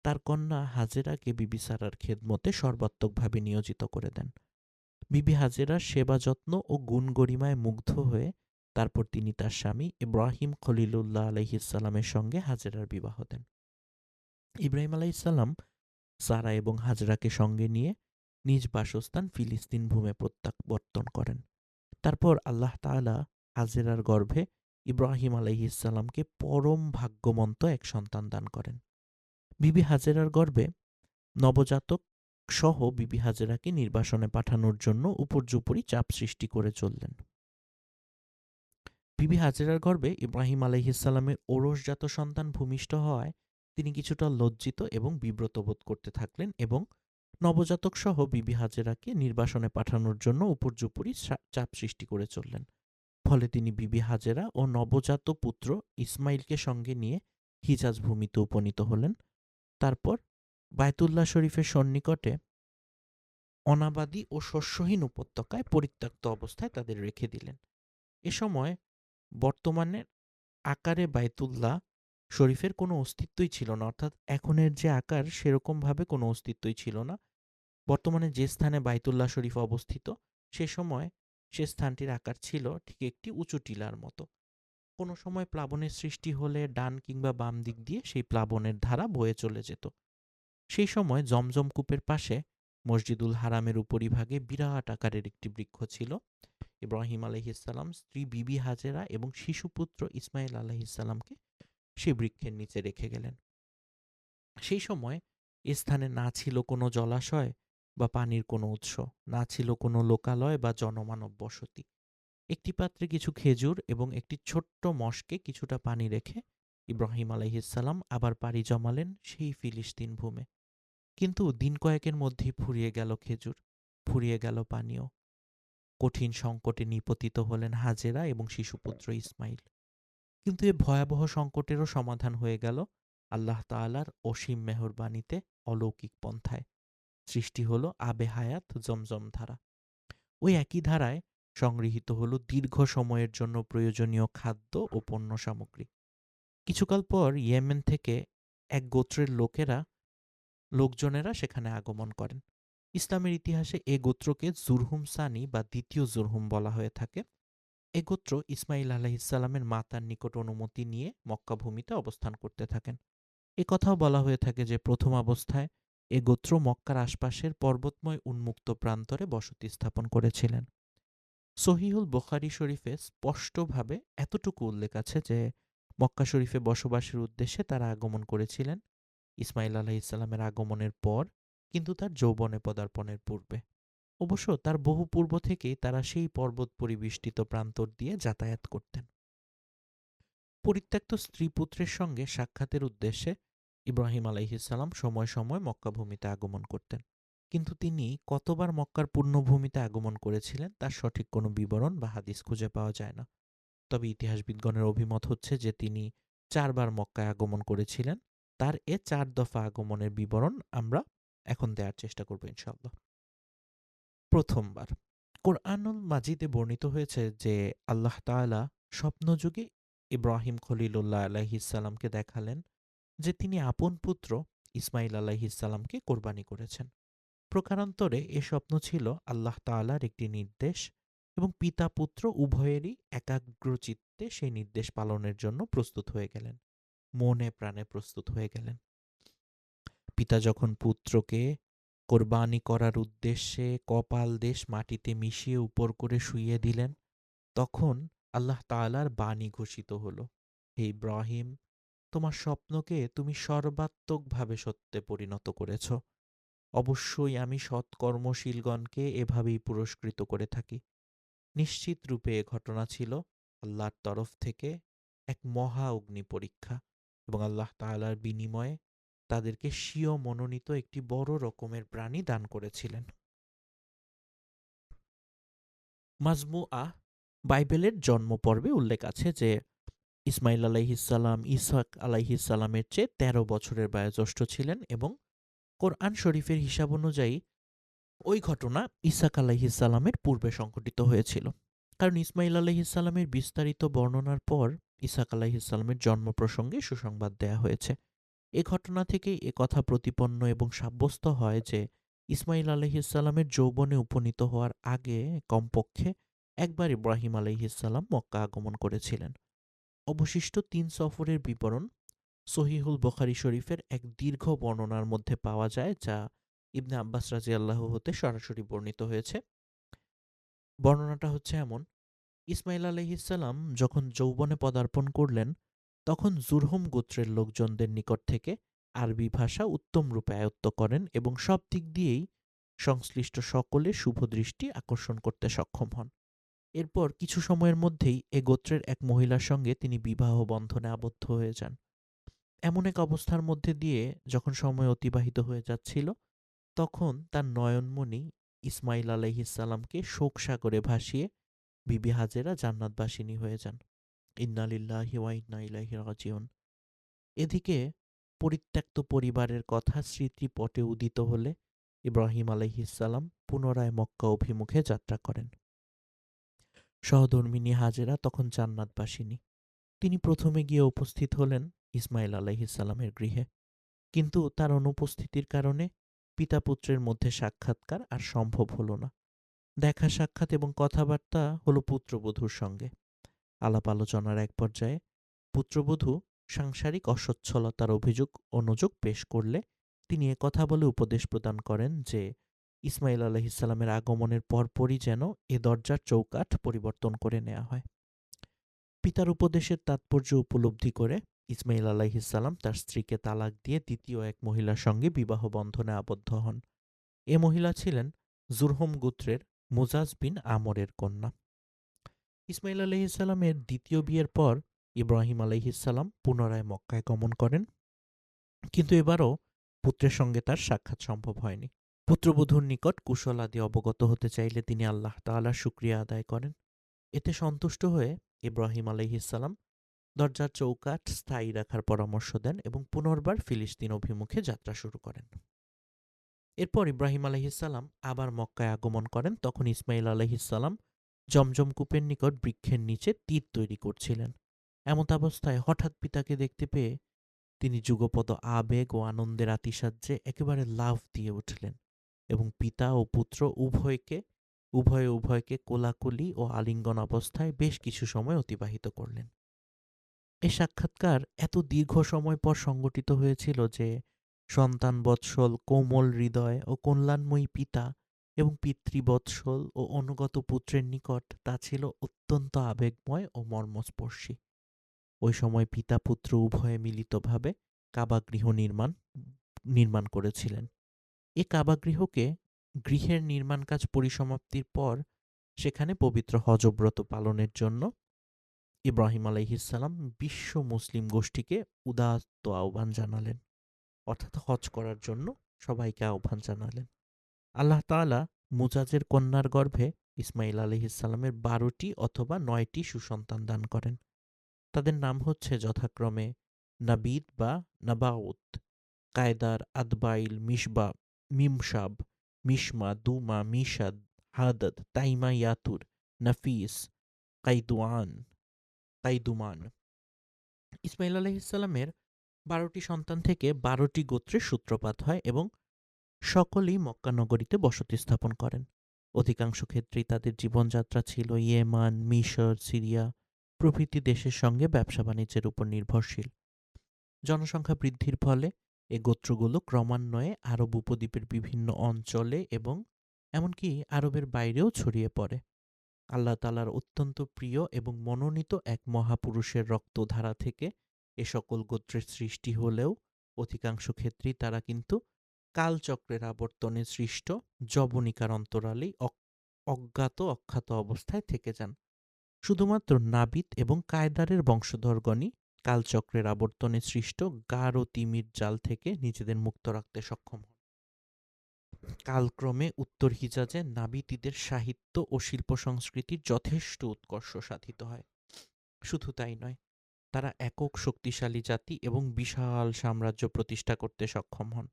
তার কন্যা হাজেরাকে বিবি সারার খেদমতে সর্বাত্মকভাবে নিয়োজিত করে দেন। বিবি হাজেরার সেবা যত্ন ও গুণগরিমায় মুগ্ধ হয়ে তারপর তিনি তার স্বামী ইব্রাহিম খলিলুল্লাহ আলাইহিসসালামের সঙ্গে হাজেরার বিবাহ দেন। ইব্রাহিম আলাইহিসসালাম সারা এবং হাজরাকে সঙ্গে নিয়ে নিজ বাসস্থান ফিলিস্তিন ভূমে প্রত্যাবর্তন করেন। তারপর আল্লাহ তাআলা হাজেরার গর্ভে ইব্রাহিম আলাইহিসসালামকে পরম ভাগ্যমন্ত এক সন্তান দান করেন। বিবি হাজেরার গর্ভে নবজাতক সহ বিবি হাজেরাকে নির্বাসনে পাঠানোর জন্য উপর্যুপরি চাপ সৃষ্টি করে চললেন। বিবি হাজেরার গর্ভে ইব্রাহিম আলাইহিসসালামের ওরসজাত সন্তান ভূমিষ্ঠ হওয়ায় তিনি কিছুটা লজ্জিত এবং বিব্রত বোধ করতে থাকলেন এবং নবজাতক সহ বিবি হাজেরাকে নির্বাসনে পাঠানোর জন্য উপর্যুপরি চাপ সৃষ্টি করে চললেন। ফলে তিনি বিবি হাজেরা ও নবজাত পুত্র ইসমাইলকে সঙ্গে নিয়ে হিজাজ ভূমিতে উপনীত হলেন। তারপর বায়তুল্লাহ শরীফের সন্নিকটে অনাবাদী ও শস্যহীন উপত্যকায় পরিত্যক্ত অবস্থায় তাদের রেখে দিলেন। এ সময় বর্তমানের আকারে বায়তুল্লাহ শরীফের কোনো অস্তিত্বই ছিল না, অর্থাৎ এখনের যে আকার সেরকমভাবে কোনো অস্তিত্বই ছিল না। বর্তমানে যে স্থানে বায়তুল্লাহ শরীফ অবস্থিত সে সময় সে স্থানটির আকার ছিল ঠিক একটি উঁচু টিলার মতো। কোনো সময় প্লাবনের সৃষ্টি হলে ডান কিংবা বাম দিক দিয়ে সেই প্লাবনের ধারা বয়ে চলে যেত। সেই সময় জমজম কূপের পাশে মসজিদুল হারামের উপরিভাগে বিরাট আকারের একটি বৃক্ষ ছিল। ইব্রাহিম আলাইহিসসালাম স্ত্রী বিবি হাজেরা এবং শিশুপুত্র ইসমাইল আলাইহিসসালামকে সেই বৃক্ষের নিচে রেখে গেলেন। সেই সময় এ স্থানে না ছিল কোনো জলাশয় বা পানির কোনো উৎস, না ছিল কোনো লোকালয় বা জনমানব বসতি। একটি পাত্রে কিছু খেজুর এবং একটি ছোট্ট মশকে কিছুটা পানি রেখে ইব্রাহিম আলাইহিসসালাম আবার পাড়ি জমালেন সেই ফিলিস্তিন ভূমে। কিন্তু দিন কয়েকের মধ্যেই ফুরিয়ে গেল খেজুর, ফুরিয়ে গেল পানীয়। কঠিন সংকটে নিপতিত হলেন হাজেরা এবং শিশুপুত্র ইসমাইল। কিন্তু এ ভয়াবহ সংকটেরও সমাধান হয়ে গেল আল্লাহ তাআলার অসীম মেহরবানিতে, অলৌকিক পন্থায়। সৃষ্টি হলো আবে হায়াত জমজম ধারা। ওই একই ধারায় সংগৃহীত হলো দীর্ঘ সময়ের জন্য প্রয়োজনীয় খাদ্য ও পণ্য সামগ্রী। কিছুকাল পর ইয়েমেন থেকে এক গোত্রের লোকজনেরা সেখানে আগমন করেন। ইসলামের ইতিহাসে এ গোত্রকে জুরহুম সানি বা দ্বিতীয় জুরহুম বলা হয়ে থাকে। এ গোত্র ইসমাইল আলাইহিসসালামের মাতার নিকট অনুমতি নিয়ে মক্কা ভূমিতে অবস্থান করতে থাকেন। এ কথাও বলা হয়ে থাকে যে প্রথম অবস্থায় এ গোত্র মক্কার আশপাশের পর্বতময় উন্মুক্ত প্রান্তরে বসতি স্থাপন করেছিলেন। সহিহুল বুখারী শরীফে স্পষ্টভাবে এতটুকু উল্লেখ আছে যে মক্কা শরীফে বসবাসের উদ্দেশ্যে তারা আগমন করেছিলেন ইসমাইল আলাইহিসসালামের আগমনের পর, কিন্তু তার যৌবনে পদার্পণের পূর্বে। অবশ্য তার বহু পূর্ব থেকেই তারা সেই পর্বত পরিবেষ্টিত প্রান্তর দিয়ে যাতায়াত করতেন। পরিত্যক্ত স্ত্রী পুত্রের সঙ্গে সাক্ষাতের উদ্দেশ্যে ইব্রাহিম আলাইহিসসালাম সময় সময় মক্কাভূমিতে আগমন করতেন, কিন্তু তিনি কতবার মক্কার পূর্ণভূমিতে আগমন করেছিলেন তার সঠিক কোনো বিবরণ বা হাদিস খুঁজে পাওয়া যায় না। তবে ইতিহাসবিদগণের অভিমত হচ্ছে যে তিনি ৪ বার মক্কায় আগমন করেছিলেন। তার এ ৪ দফা আগমনের বিবরণ আমরা এখন দেওয়ার চেষ্টা করব ইনশাআল্লাহ। প্রথমবার কোরআনুল মাজিদে বর্ণিত হয়েছে যে আল্লাহ তাআলা স্বপ্নযুগে ইব্রাহিম খলিলুল্লাহ আলাইহিসসালামকে দেখালেন যে তিনি আপন পুত্র ইসমাইল আলাইহিসসালামকে কোরবানি করেছেন। প্রকারান্তরে এ স্বপ্ন ছিল আল্লাহ তাআলার একটি নির্দেশ এবং পিতা পুত্র উভয়েরই একাগ্রচিত্তে সেই নির্দেশ পালনের জন্য প্রস্তুত হয়ে গেলেন, মনে প্রাণে প্রস্তুত হয়ে গেলেন। পিতা যখন পুত্রকে কোরবানি করার উদ্দেশ্যে কপাল দেশ মাটিতে মিশিয়ে উপর করে শুইয়ে দিলেন, তখন আল্লাহ তাআলার বাণী ঘোষিত হল, হে ইব্রাহিম, তোমার স্বপ্নকে তুমি সর্বাত্মকভাবে সত্যে পরিণত করেছ। অবশ্যই আমি সৎকর্মশীলগণকে এভাবেই পুরস্কৃত করে থাকি। নিশ্চিত রূপে এ ঘটনা ছিল আল্লাহর তরফ থেকে এক মহা অগ্নি পরীক্ষা এবং আল্লাহ তাআলার বিনিময়ে তাদেরকে স্বীয় মনোনীত একটি বড় রকমের প্রাণী দান করেছিলেন। মাজমুআহ বাইবেলের জন্ম পর্বে উল্লেখ আছে যে ইসমাইল আলাইহিসসালাম ইসহাক আলাইহিসসালামের চেয়ে ১৩ বছরের বয়োজ্যেষ্ঠ ছিলেন এবং কোরআন শরীফের হিসাব অনুযায়ী ওই ঘটনা ইসহাক আলাইহিসসালামের পূর্বে সংঘটিত হয়েছিল। কারণ ইসমাইল আলাইহিসসালামের বিস্তারিত বর্ণনার পর ইসহাক আলাইহিসসালামের জন্ম প্রসঙ্গে সুসংবাদ দেয়া হয়েছে। এ ঘটনা থেকেই এ কথা প্রতিপন্ন এবং সাব্যস্ত হয় যে ইসমাইল আলাইহিসসালামের যৌবনে উপনীত হওয়ার আগে কমপক্ষে একবার ইব্রাহিম আলাইহিসসালাম মক্কা আগমন করেছিলেন। অবশিষ্ট ৩ সফরের বিবরণ সহিহুল বুখারী শরীফের এক দীর্ঘ বর্ণনার মধ্যে পাওয়া যায়, যা ইবনে আব্বাস রাদিয়াল্লাহু হতে সরাসরি বর্ণিত হয়েছে। বর্ণনাটা হচ্ছে এমন: ইসমাইল আলাইহিসসালাম যখন যৌবনে পদার্পণ করলেন, তখন জুরহুম গোত্রের লোকজনদের নিকট থেকে আরবি ভাষা উত্তম রূপে আয়ত্ত করেন এবং সব দিক দিয়েই সংশ্লিষ্ট সকলের শুভদৃষ্টি আকর্ষণ করতে সক্ষম হন। এরপর কিছু সময়ের মধ্যেই এ গোত্রের এক মহিলার সঙ্গে তিনি বিবাহ বন্ধনে আবদ্ধ হয়ে যান। এমন এক অবস্থার মধ্যে দিয়ে যখন সময় অতিবাহিত হয়ে যাচ্ছিল, তখন তার নয়নমণি ইসমাইল আলাইহিসসালামকে শোকসাগরে ভাসিয়ে বিবি হাজেরা জান্নাতবাসিনী হয়ে যান। ইন্না লিল্লাহি ওয়া ইন্না ইলাইহি রাজিউন। এদিকে পরিত্যক্ত পরিবারের কথা স্মৃতিপটে উদিত হলে ইব্রাহিম আলাইহিসসালাম পুনরায় মক্কা অভিমুখে যাত্রা করেন। সহধর্মিণী হাজেরা তখন জান্নাতবাসিনী। তিনি প্রথমে গিয়ে উপস্থিত হলেন ইসমাইল আলাইহিসসালামের গৃহে, কিন্তু তার অনুপস্থিতির কারণে পিতা পুত্রের মধ্যে সাক্ষাৎকার আর সম্ভব হল না। দেখা সাক্ষাৎ এবং কথাবার্তা হলো পুত্রবধূর সঙ্গে। আলাপ আলোচনার এক পর্যায়ে পুত্রবধূ সাংসারিক অসচ্ছলতার অনুযোগ পেশ করলে তিনি একথা বলে উপদেশ প্রদান করেন যে ইসমাইল আলাইহিসসালামের আগমনের পরপরই যেন এ দরজার চৌকাঠ পরিবর্তন করে নেওয়া হয়। পিতার উপদেশের তাৎপর্য উপলব্ধি করে ইসমাইল আলাইহিসসালাম তার স্ত্রীকে তালাক দিয়ে দ্বিতীয় এক মহিলার সঙ্গে বিবাহ বন্ধনে আবদ্ধ হন। এ মহিলা ছিলেন জুরহুম গোত্রের মুজাজ বিন আমরের কন্যা। ইসমাইল আলাইহিসসালামের দ্বিতীয় বিয়ের পর ইব্রাহিম আলাইহিসসালাম পুনরায় মক্কায় গমন করেন, কিন্তু এবারও পুত্রের সঙ্গে তার সাক্ষাৎ সম্ভব হয়নি। পুত্রবধূর নিকট কুশলাদি অবগত হতে চাইলে তিনি আল্লাহ তাআলার শুকরিয়া আদায় করেন। এতে সন্তুষ্ট হয়ে ইব্রাহিম আলাইহিসসালাম দরজার চৌকাঠ স্থায়ী রাখার পরামর্শ দেন এবং পুনর্বার ফিলিস্তিন অভিমুখে যাত্রা শুরু করেন। এরপর ইব্রাহিম আলাইহিসসালাম আবার মক্কায় আগমন করেন। তখন ইসমাইল আলাইহিসসালাম জমজম কূপের নিকট বৃক্ষের নিচে তীর তৈরি করছিলেন। এমত অবস্থায় হঠাৎ পিতাকে দেখতে পেয়ে তিনি যুগপৎ আবেগ ও আনন্দের আতিশয্যে একেবারে লাফ দিয়ে উঠলেন এবং পিতা ও পুত্র উভয়কে কোলাকুলি ও আলিঙ্গন অবস্থায় বেশ কিছু সময় অতিবাহিত করলেন। এই সাক্ষাৎকার এত দীর্ঘ সময় পর সংঘটিত হয়েছিল যে সন্তান বৎসল, কোমল হৃদয় ও কল্যাণময়ী পিতা এবং পিতৃবৎসল ও অনুগত পুত্রের নিকট তা ছিল অত্যন্ত আবেগময় ও মর্মস্পর্শী। ওই সময় পিতা পুত্র উভয়ে মিলিতভাবে কাবাগৃহ নির্মাণ করেছিলেন। এ কাবাগৃহকে গৃহের নির্মাণ কাজ পরিসমাপ্তির পর সেখানে পবিত্র হজব্রত পালনের জন্য ইব্রাহিম আলাইহিসসালাম বিশ্ব মুসলিম গোষ্ঠীকে উদাত্ত আহ্বান জানালেন, অর্থাৎ হজ করার জন্য সবাইকে আহ্বান জানালেন। আল্লাহ তাআলা মুজাজের কন্যার গর্ভে ইসমাইল আলাইহিসসালামের 12টি অথবা 9টি সুসন্তান দান করেন। তাদের নাম হচ্ছে যথাক্রমে নাবিদ বা নাবাউত, কায়দার, আদবাইল, মিশবা, মিমসাব, মিশমা, দুমা, মিশাদ, হাদাদ, তাইমা, ইয়াতুর, নাফিস, কাইদুমান। ইসমাইল আলাইহিসসালামের 12টি সন্তান থেকে 12টি গোত্রের সূত্রপাত হয় এবং সকলেই মক্কা নগরীতে বসতি স্থাপন করেন। অধিকাংশ ক্ষেত্রেই তাদের জীবনযাত্রা ছিল ইয়েমান, মিশর, সিরিয়া প্রভৃতি দেশের সঙ্গে ব্যবসা বাণিজ্যের উপর নির্ভরশীল। জনসংখ্যা বৃদ্ধির ফলে এ গোত্রগুলো ক্রমান্বয়ে আরব উপদ্বীপের বিভিন্ন অঞ্চলে এবং এমনকি আরবের বাইরেও ছড়িয়ে পড়ে। আল্লাহ তাআলার অত্যন্ত প্রিয় এবং মনোনীত এক মহাপুরুষের রক্তধারা থেকে এ সকল গোত্রের সৃষ্টি হলেও অধিকাংশ ক্ষেত্রেই তারা কিন্তু কালচক্রের আবর্তনে সৃষ্ট যবনিকার অন্তরালেই অজ্ঞাত অখ্যাত অবস্থায় থেকে যান। শুধুমাত্র নাবিত এবং কায়দারের বংশধরগণই কালচক্রের আবর্তনে সৃষ্ট গাঢ় তিমির জাল থেকে নিজেদের মুক্ত রাখতে সক্ষম হন। কালক্রমে উত্তর হিজাজে নাবিতীদের সাহিত্য ও শিল্প সংস্কৃতির যথেষ্ট উৎকর্ষ সাধিত হয়। শুধু তাই নয়, তারা একক শক্তিশালী জাতি এবং বিশাল সাম্রাজ্য প্রতিষ্ঠা করতে সক্ষম হন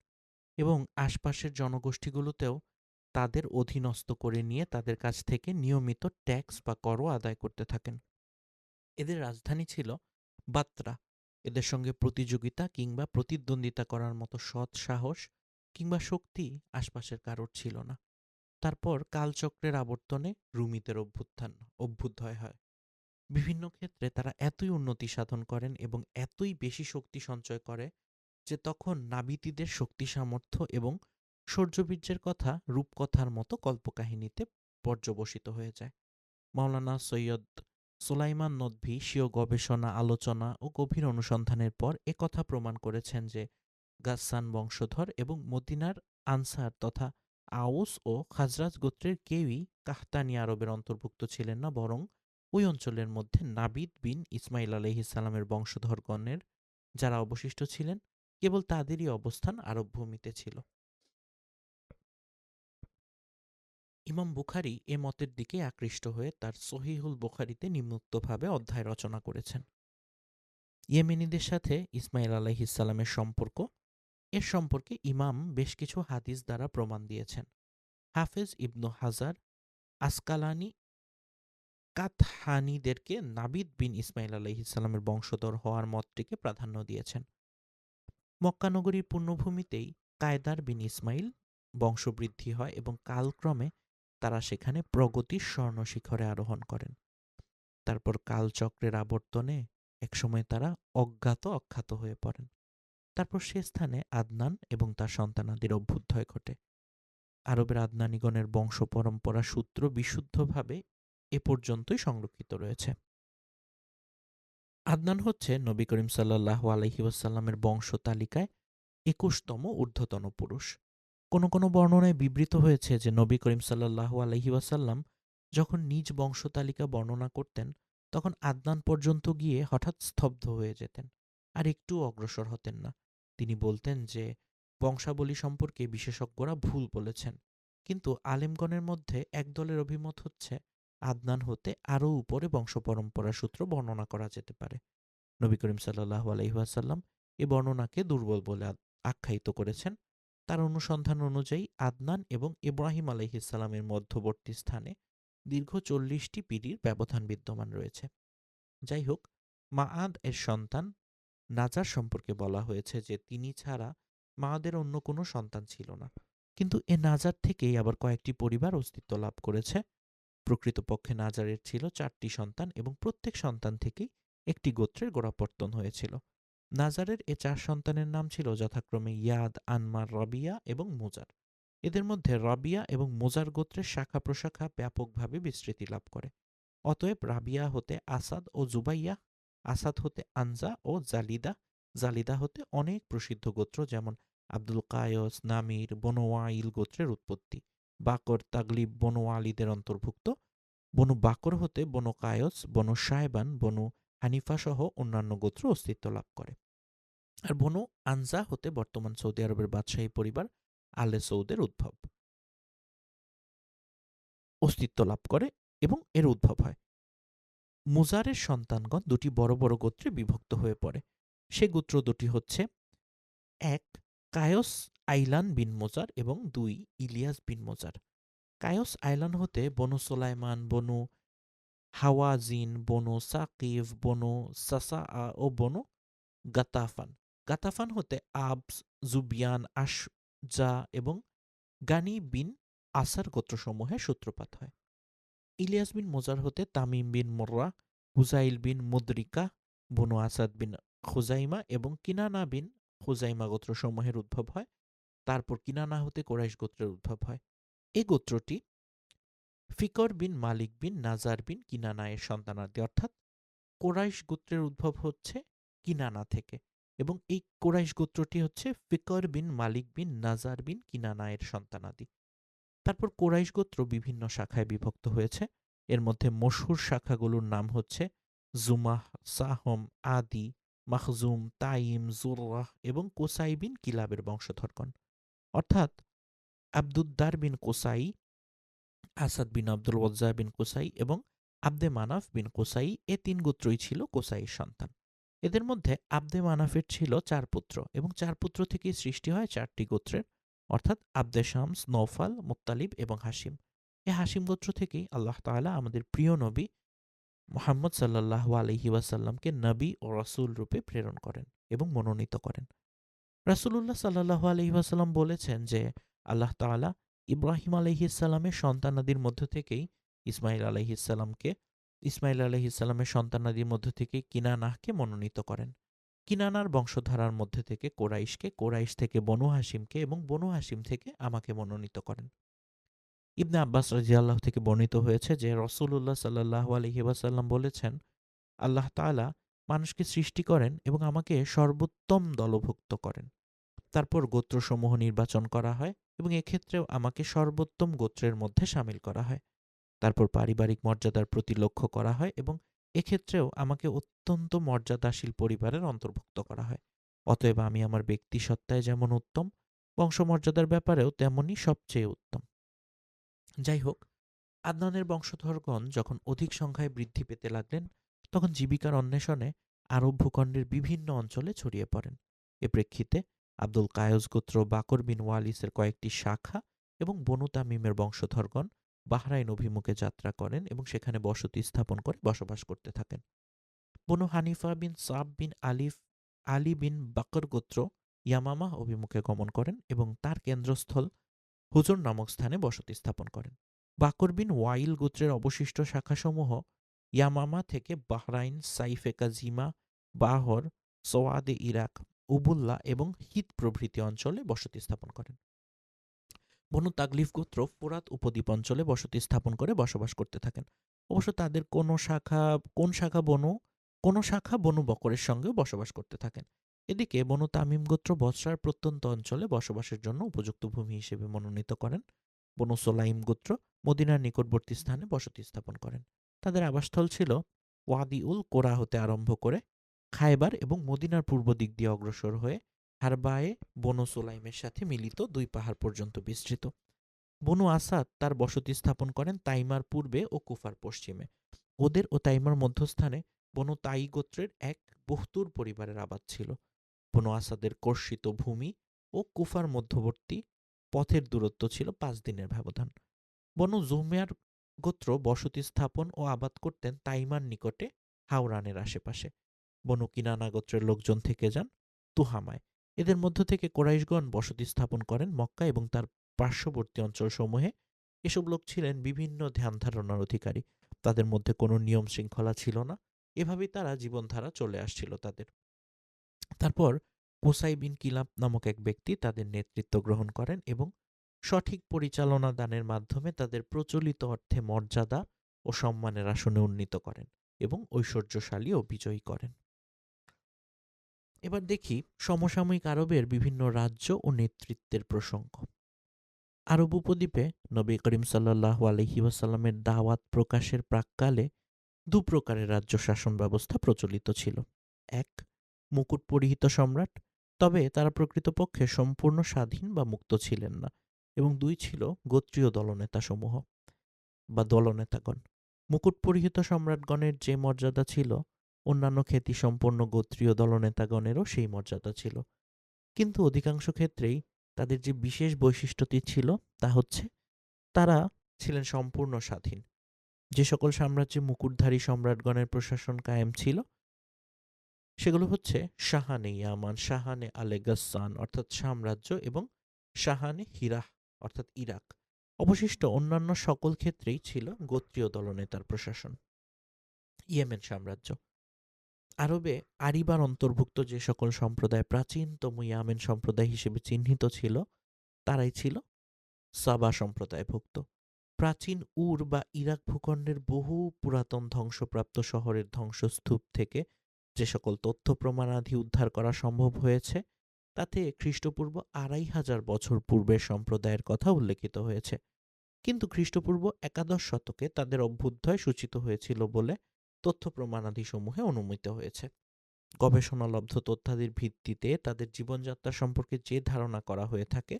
এবং আশপাশের জনগোষ্ঠীগুলোতেও তাদের অধীনস্থ করে নিয়ে তাদের কাছ থেকে নিয়মিত ট্যাক্স বা করও আদায় করতে থাকেন। এদের রাজধানী ছিল বাত্রা। এদের সঙ্গে প্রতিযোগিতা কিংবা প্রতিদ্বন্দ্বিতা করার মতো সৎ সাহস কিংবা শক্তি আশপাশের কারোর ছিল না। তারপর কালচক্রের আবর্তনে রুমিদের অভ্যুদয় হয়। বিভিন্ন ক্ষেত্রে তারা এতই উন্নতি সাধন করেন এবং এতই বেশি শক্তি সঞ্চয় করে যে তখন নাবিতীদের শক্তি সামর্থ্য এবং শৌর্যবীর্যের কথা রূপকথার মতো কল্পকাহিনীতে পর্যবসিত হয়ে যায়। মাওলানা সৈয়দ সুলাইমান নদভী স্বীয় গবেষণা, আলোচনা ও গভীর অনুসন্ধানের পর একথা প্রমাণ করেছেন যে গাসসান বংশধর এবং মদিনার আনসার তথা আউস ও খাজরাজ গোত্রের কেউই কাহতানি আরবের অন্তর্ভুক্ত ছিলেন না, বরং ওই অঞ্চলের মধ্যে নাবিদ বিন ইসমাইল আলাইহিসসালামের বংশধরগণের যারা অবশিষ্ট ছিলেন কেবল তাদেরই অবস্থান আরব ভূমিতে ছিল। ইমাম বুখারী এ মতের দিকে আকৃষ্ট হয়ে তার সহিহুল বুখারীতে নিম্নোক্তভাবে অধ্যায় রচনা করেছেন। ইয়েমেনিদের সাথে ইসমাইল আলাইহিসসালামের সম্পর্ক। এর সম্পর্কে ইমাম বেশ কিছু হাদিস দ্বারা প্রমাণ দিয়েছেন। হাফেজ ইবনু হাজার আসকালানি কাতহানীদেরকে নাবিদ বিন ইসমাইল আলাইহিসসালামের বংশধর হওয়ার মতটিকে প্রাধান্য দিয়েছেন। মক্কা নগরীর পুণ্যভূমিতেই কায়দার বিন ইসমাইল বংশবৃদ্ধি হয় এবং কালক্রমে তারা সেখানে প্রগতির স্বর্ণশিখরে আরোহণ করেন। তারপর কালচক্রের আবর্তনে একসময় তারা অজ্ঞাত অখ্যাত হয়ে পড়েন। তারপর সে স্থানে আদনান এবং তার সন্তানাদির অভ্যুদয় ঘটে। আরবের আদনানিগণের বংশ পরম্পরা সূত্র বিশুদ্ধভাবে এ পর্যন্তই সংরক্ষিত রয়েছে। আদনান হচ্ছে নবী করিম সাল্লাল্লাহু আলাইহি ওয়াসাল্লামের বংশ তালিকায় 21তম ঊর্ধ্বতন পুরুষ। কোনো কোনো বর্ণনায় বিবৃত হয়েছে যে নবী করিম সাল্লাল্লাহু আলাইহি ওয়াসাল্লাম যখন নিজ বংশতালিকা বর্ণনা করতেন তখন আদনান পর্যন্ত গিয়ে হঠাৎ স্তব্ধ হয়ে যেতেন, আর একটুও অগ্রসর হতেন না। তিনি বলতেন যে বংশাবলী সম্পর্কে বিশেষজ্ঞরা ভুল বলেছেন, কিন্তু আলেমগণের মধ্যে এক দলের অভিমত হচ্ছে আদনান হতে আরও উপরে বংশপরম্পরা সূত্র বর্ণনা করা যেতে পারে। নবী করিম সাল্লাল্লাহু আলাইহি ওয়াসাল্লাম এ বর্ণনাকে দুর্বল বলে আখ্যায়িত করেছেন। তার অনুসন্ধান অনুযায়ী আদনান এবং ইব্রাহিম আলাইহিসসালামের মধ্যবর্তী স্থানে দীর্ঘ 40টি পিঢ়ির ব্যবধান বিদ্যমান রয়েছে। যাই হোক, মাআদ এর সন্তান নাজার সম্পর্কে বলা হয়েছে যে তিনি ছাড়া মাআদের অন্য কোনো সন্তান ছিল না, কিন্তু এ নাজার থেকেই আবার কয়েকটি পরিবার অস্তিত্ব লাভ করেছে। প্রকৃতপক্ষে নাজারের ছিল 4টি সন্তান এবং প্রত্যেক সন্তান থেকেই একটি গোত্রের গোড়াপত্তন হয়েছিল। নাজারের এ 4 সন্তানের নাম ছিল যথাক্রমে ইয়াদ, আনমার, রবিয়া এবং মুজার। এদের মধ্যে রবিয়া এবং মুজার গোত্রের শাখা-প্রশাখা ব্যাপকভাবে বিস্তৃতি লাভ করে। অতএব রাবিয়া হতে আসাদ ও জুবাইয়া, আসাদ হতে আনজা ও জালিদা, জালিদা হতে অনেক প্রসিদ্ধ গোত্র যেমন আব্দুল কায়স, নামির, বনু ওয়াইল গোত্রের উৎপত্তি। বাকর, তাগলিব বনু ওয়ালিদের অন্তর্ভুক্ত। বনু বাকর হতে বনু কায়স, বনু সায়বান, বনু হানিফা সহ অন্যান্য গোত্র অস্তিত্ব লাভ করে। আর বনু আনজা হতে বর্তমান সৌদি আরবের বাদশাহী পরিবার আলে সৌদের অস্তিত্ব লাভ করে এবং এর উদ্ভব হয়। মুজারের সন্তানগণ দুটি বড় বড় গোত্রে বিভক্ত হয়ে পড়ে। সে গোত্র দুটি হচ্ছে: ১. কায়স আইলান বিন মুজার এবং ২. ইলিয়াস বিন মুজার। কায়স আইলান হতে বনু সোলাইমান, বনু হাওয়াজিন, বনু সাকিফ, বনু সাসাআ ও বনু গাতাফান। গাতাফান হতে আবস, জুবিয়ান, আশজা এবং গানি বিন আসার গোত্রসমূহের সূত্রপাত হয়। ইলিয়াস বিন মুজার হতে তামিম বিন মুররা, হুজাইল বিন মুদরিকা, বনু আসাদ বিন খুজাইমা এবং কিনানা বিন খুজাইমা গোত্রসমূহের উদ্ভব হয়। তারপর কিনানা হতে কোরাইশ গোত্রের উদ্ভব হয়। এই গোত্রটি ফিকর বিন মালিক বিন নাজার বিন কিনানা এর সন্তানাদি, অর্থাৎ কোরাইশ গোত্রের উদ্ভব হচ্ছে কিনানা থেকে এবং এই কোরাইশ গোত্রটি হচ্ছে ফিকর বিন মালিক বিন নাজার বিন কিনানা এর সন্তানাদি। তারপর কোরাইশ গোত্র বিভিন্ন শাখায় বিভক্ত হয়েছে। এর মধ্যে মশহুর শাখাগুলোর নাম হচ্ছে জুমাহ, সাহম, আদি, মাখজুম, তাইম, জুররাহ এবং কোসাই বিন কিলাবের বংশধরগণ, অর্থাৎ আব্দুদ্দার বিন কোসাই, আসাদ বিন আব্দুল ওয়াজ্জা বিন কোসাই এবং আব্দে মানাফ বিন কোসাই, এ ৩ গোত্রই ছিল কোসাইয়ের সন্তান। এদের মধ্যে আব্দে মানাফের ছিল ৪ পুত্র এবং ৪ পুত্র থেকেই সৃষ্টি হয় ৪টি গোত্রের, অর্থাৎ আব্দে শামস, নৌফাল, মুত্তালিব এবং হাসিম। এই হাসিম গোত্র থেকেই আল্লাহ তাআলা আমাদের প্রিয় নবী মুহাম্মদ সাল্লাল্লাহু আলাইহি ওয়াসাল্লামকে নবী ও রাসূল রূপে প্রেরণ করেন এবং মনোনীত করেন। রাসূলুল্লাহ সাল্লাল্লাহু আলাইহি ওয়াসাল্লাম বলেছেন যে আল্লাহ তাআলা ইব্রাহিম আলাইহিস সালামের সন্তানাদির মধ্য থেকেই ইসমাইল আলাইহিস সালামের সন্তানাদির মধ্য থেকেই কিনানাহকে মনোনীত করেন। কিনানার বংশধারার মধ্যে থেকে কোরাইশকে, কোরাইশ থেকে বনু হাসিমকে এবং বনু হাসিম থেকে আমাকে মনোনীত করেন। ইবনে আব্বাস রাদিয়াল্লাহু থেকে বর্ণিত হয়েছে যে রাসূলুল্লাহ সাল্লাল্লাহু আলাইহি ওয়াসাল্লাম বলেছেন, আল্লাহ তাআলা মানুষকে সৃষ্টি করেন এবং আমাকে সর্বোত্তম দলভুক্ত করেন। তারপর গোত্রসমূহ নির্বাচন করা হয় এবং এক্ষেত্রেও আমাকে সর্বোত্তম গোত্রের মধ্যে শামিল করা হয়। তারপর পারিবারিক মর্যাদার প্রতি লক্ষ্য করা হয় এবং এক্ষেত্রেও আমাকে অত্যন্ত মর্যাদাশীল পরিবারের অন্তর্ভুক্ত করা হয়। অতএব আমি আমার ব্যক্তিসত্তায় যেমন উত্তম, বংশমর্যাদার ব্যাপারেও তেমনই সবচেয়ে উত্তম। যাই হোক, আদনানের বংশধরগণ যখন অধিক সংখ্যায় বৃদ্ধি পেতে লাগলেন, তখন জীবিকার অন্বেষণে আরব ভূখণ্ডের বিভিন্ন অঞ্চলে ছড়িয়ে পড়েন। এ প্রেক্ষিতে আব্দুল কায়স গোত্র, বাকর বিন ওয়ালিসের কয়েকটি শাখা এবং বনু তামিমের বংশধরগণ বাহরাইন অভিমুখে যাত্রা করেন এবং সেখানে বসতি স্থাপন করে বসবাস করতে থাকেন। বনু হানিফা বিন সাব বিন আলী বিন বাকর গোত্র ইয়ামামা অভিমুখে গমন করেন এবং তার কেন্দ্রস্থল হুজুর নামক স্থানে বসতি স্থাপন করেন। বাকর বিন ওয়াইল গোত্রের অবশিষ্ট শাখাসমূহ ইয়ামামা থেকে বাহরাইন, সাইফে কাজিমা, বাহর, সোয়াদে ইরাক, উবুল্লা এবং হিত প্রভৃতি অঞ্চলে বসতি স্থাপন করেন। বনু তাগলিফ গোত্র ফোরাত উপদ্বীপ অঞ্চলে বসতি স্থাপন করে বসবাস করতে থাকেন। অবশ্য তাদের কোনো শাখা বনু বকরের সঙ্গেও বসবাস করতে থাকেন। এদিকে বনু তামিম গোত্র বসরার প্রত্যন্ত অঞ্চলে বসবাসের জন্য উপযুক্ত ভূমি হিসেবে মনোনীত করেন। বনু সোলাইম গোত্র মদিনার নিকটবর্তী স্থানে বসতি স্থাপন করেন। তাদের আবাসস্থল ছিল ওয়াদি উল কোরা হতে আরম্ভ করে খায়বার এবং মদিনার পূর্ব দিক দিয়ে অগ্রসর হয়ে হারবায়ে বনু সোলাইমের সাথে মিলিত ২ পাহাড় পর্যন্ত বিস্তৃত। বনু আসাদ তার বসতি স্থাপন করেন তাইমার পূর্বে ও কুফার পশ্চিমে। ওদের ও তাইমার মধ্যস্থানে বনু তাই গোত্রের এক বহতুর পরিবারের আবাদ ছিল। বনু আসাদের কর্ষিত ভূমি ও কুফার মধ্যবর্তী পথের দূরত্ব ছিল ৫ দিনের ব্যবধান। বনু জুহমিয়ার গোত্র বসতি স্থাপন ও আবাদ করতেন তাইমার নিকটে হাওরানের আশেপাশে। বনু কিনানা গোত্রের লোকজন থেকে যান তুহামায়। এদের মধ্য থেকে কোরাইশগণ বসতি স্থাপন করেন মক্কা এবং তার পার্শ্ববর্তী অঞ্চলসমূহে। এসব লোক ছিলেন বিভিন্ন ধ্যান ধারণার অধিকারী। তাদের মধ্যে কোনো নিয়ম শৃঙ্খলা ছিল না। এভাবেই তারা জীবনধারা চলে আসছিল তাদের। তারপর কুসাই বিন কিলাব নামক এক ব্যক্তি তাদের নেতৃত্ব গ্রহণ করেন এবং সঠিক পরিচালনা দানের মাধ্যমে তাদের প্রচলিত অর্থে মর্যাদা ও সম্মানের আসনে উন্নীত করেন এবং ঐশ্বর্যশালী ও বিজয়ী করেন। এবার দেখি সমসাময়িক আরবের বিভিন্ন রাজ্য ও নেতৃত্বের প্রসঙ্গ। আরব উপদ্বীপে নবী করিম সাল্লাল্লাহু আলাইহি ওয়াসাল্লামের দাওয়াত প্রকাশের প্রাক্কালে দু প্রকারের রাজ্য শাসন ব্যবস্থা প্রচলিত ছিল। এক, মুকুট পরিহিত সম্রাট, তবে তারা প্রকৃতপক্ষে সম্পূর্ণ স্বাধীন বা মুক্ত ছিলেন না, এবং দুই ছিল গোত্রীয় দলনেতাসমূহ বা দলনেতাগণ। মুকুট পরিহিত সম্রাটগণের যে মর্যাদা ছিল, অন্যান্য খ্যাতিসম্পন্ন গোত্রীয় দলনেতাগণেরও সেই মর্যাদা ছিল, কিন্তু অধিকাংশ ক্ষেত্রেই তাদের যে বিশেষ বৈশিষ্ট্যটি ছিল তা হচ্ছে তারা ছিলেন সম্পূর্ণ স্বাধীন। যে সকল সাম্রাজ্যে মুকুটধারী সম্রাটগণের প্রশাসন কায়েম ছিল সেগুলো হচ্ছে শাহানে ইয়ামান, শাহানে আলে গাসসান অর্থাৎ সাম্রাজ্য এবং শাহানে হিরাহ অর্থাৎ ইরাক। অবশিষ্ট অন্যান্য সকল ক্ষেত্রেই ছিল গোত্রীয় দলনেতার প্রশাসন। ইয়েমেন সাম্রাজ্য। আরবে আরিবার অন্তর্ভুক্ত যে সকল সম্প্রদায় প্রাচীনতম ইয়ামেন সম্প্রদায় হিসেবে চিহ্নিত ছিল তারাই ছিল সাবা সম্প্রদায়ভুক্ত। প্রাচীন উর বা ইরাক ভূখণ্ডের বহু পুরাতন ধ্বংসপ্রাপ্ত শহরের ধ্বংসস্তূপ থেকে যে সকল তথ্য প্রমাণাদি উদ্ধার করা সম্ভব হয়েছে তাতে খ্রিস্টপূর্ব ২৫০০ বছর পূর্বের সম্প্রদায়ের কথা উল্লেখিত হয়েছে, কিন্তু খ্রিস্টপূর্ব একাদশ শতকে তাদের অভ্যুদয় সূচিত হয়েছিল বলে তথ্য প্রমাণাদি সমূহে অনুমিত হয়েছে। গবেষণালব্ধ তথ্যাদির ভিত্তিতে তাদের জীবনযাত্রা সম্পর্কে যে ধারণা করা হয়ে থাকে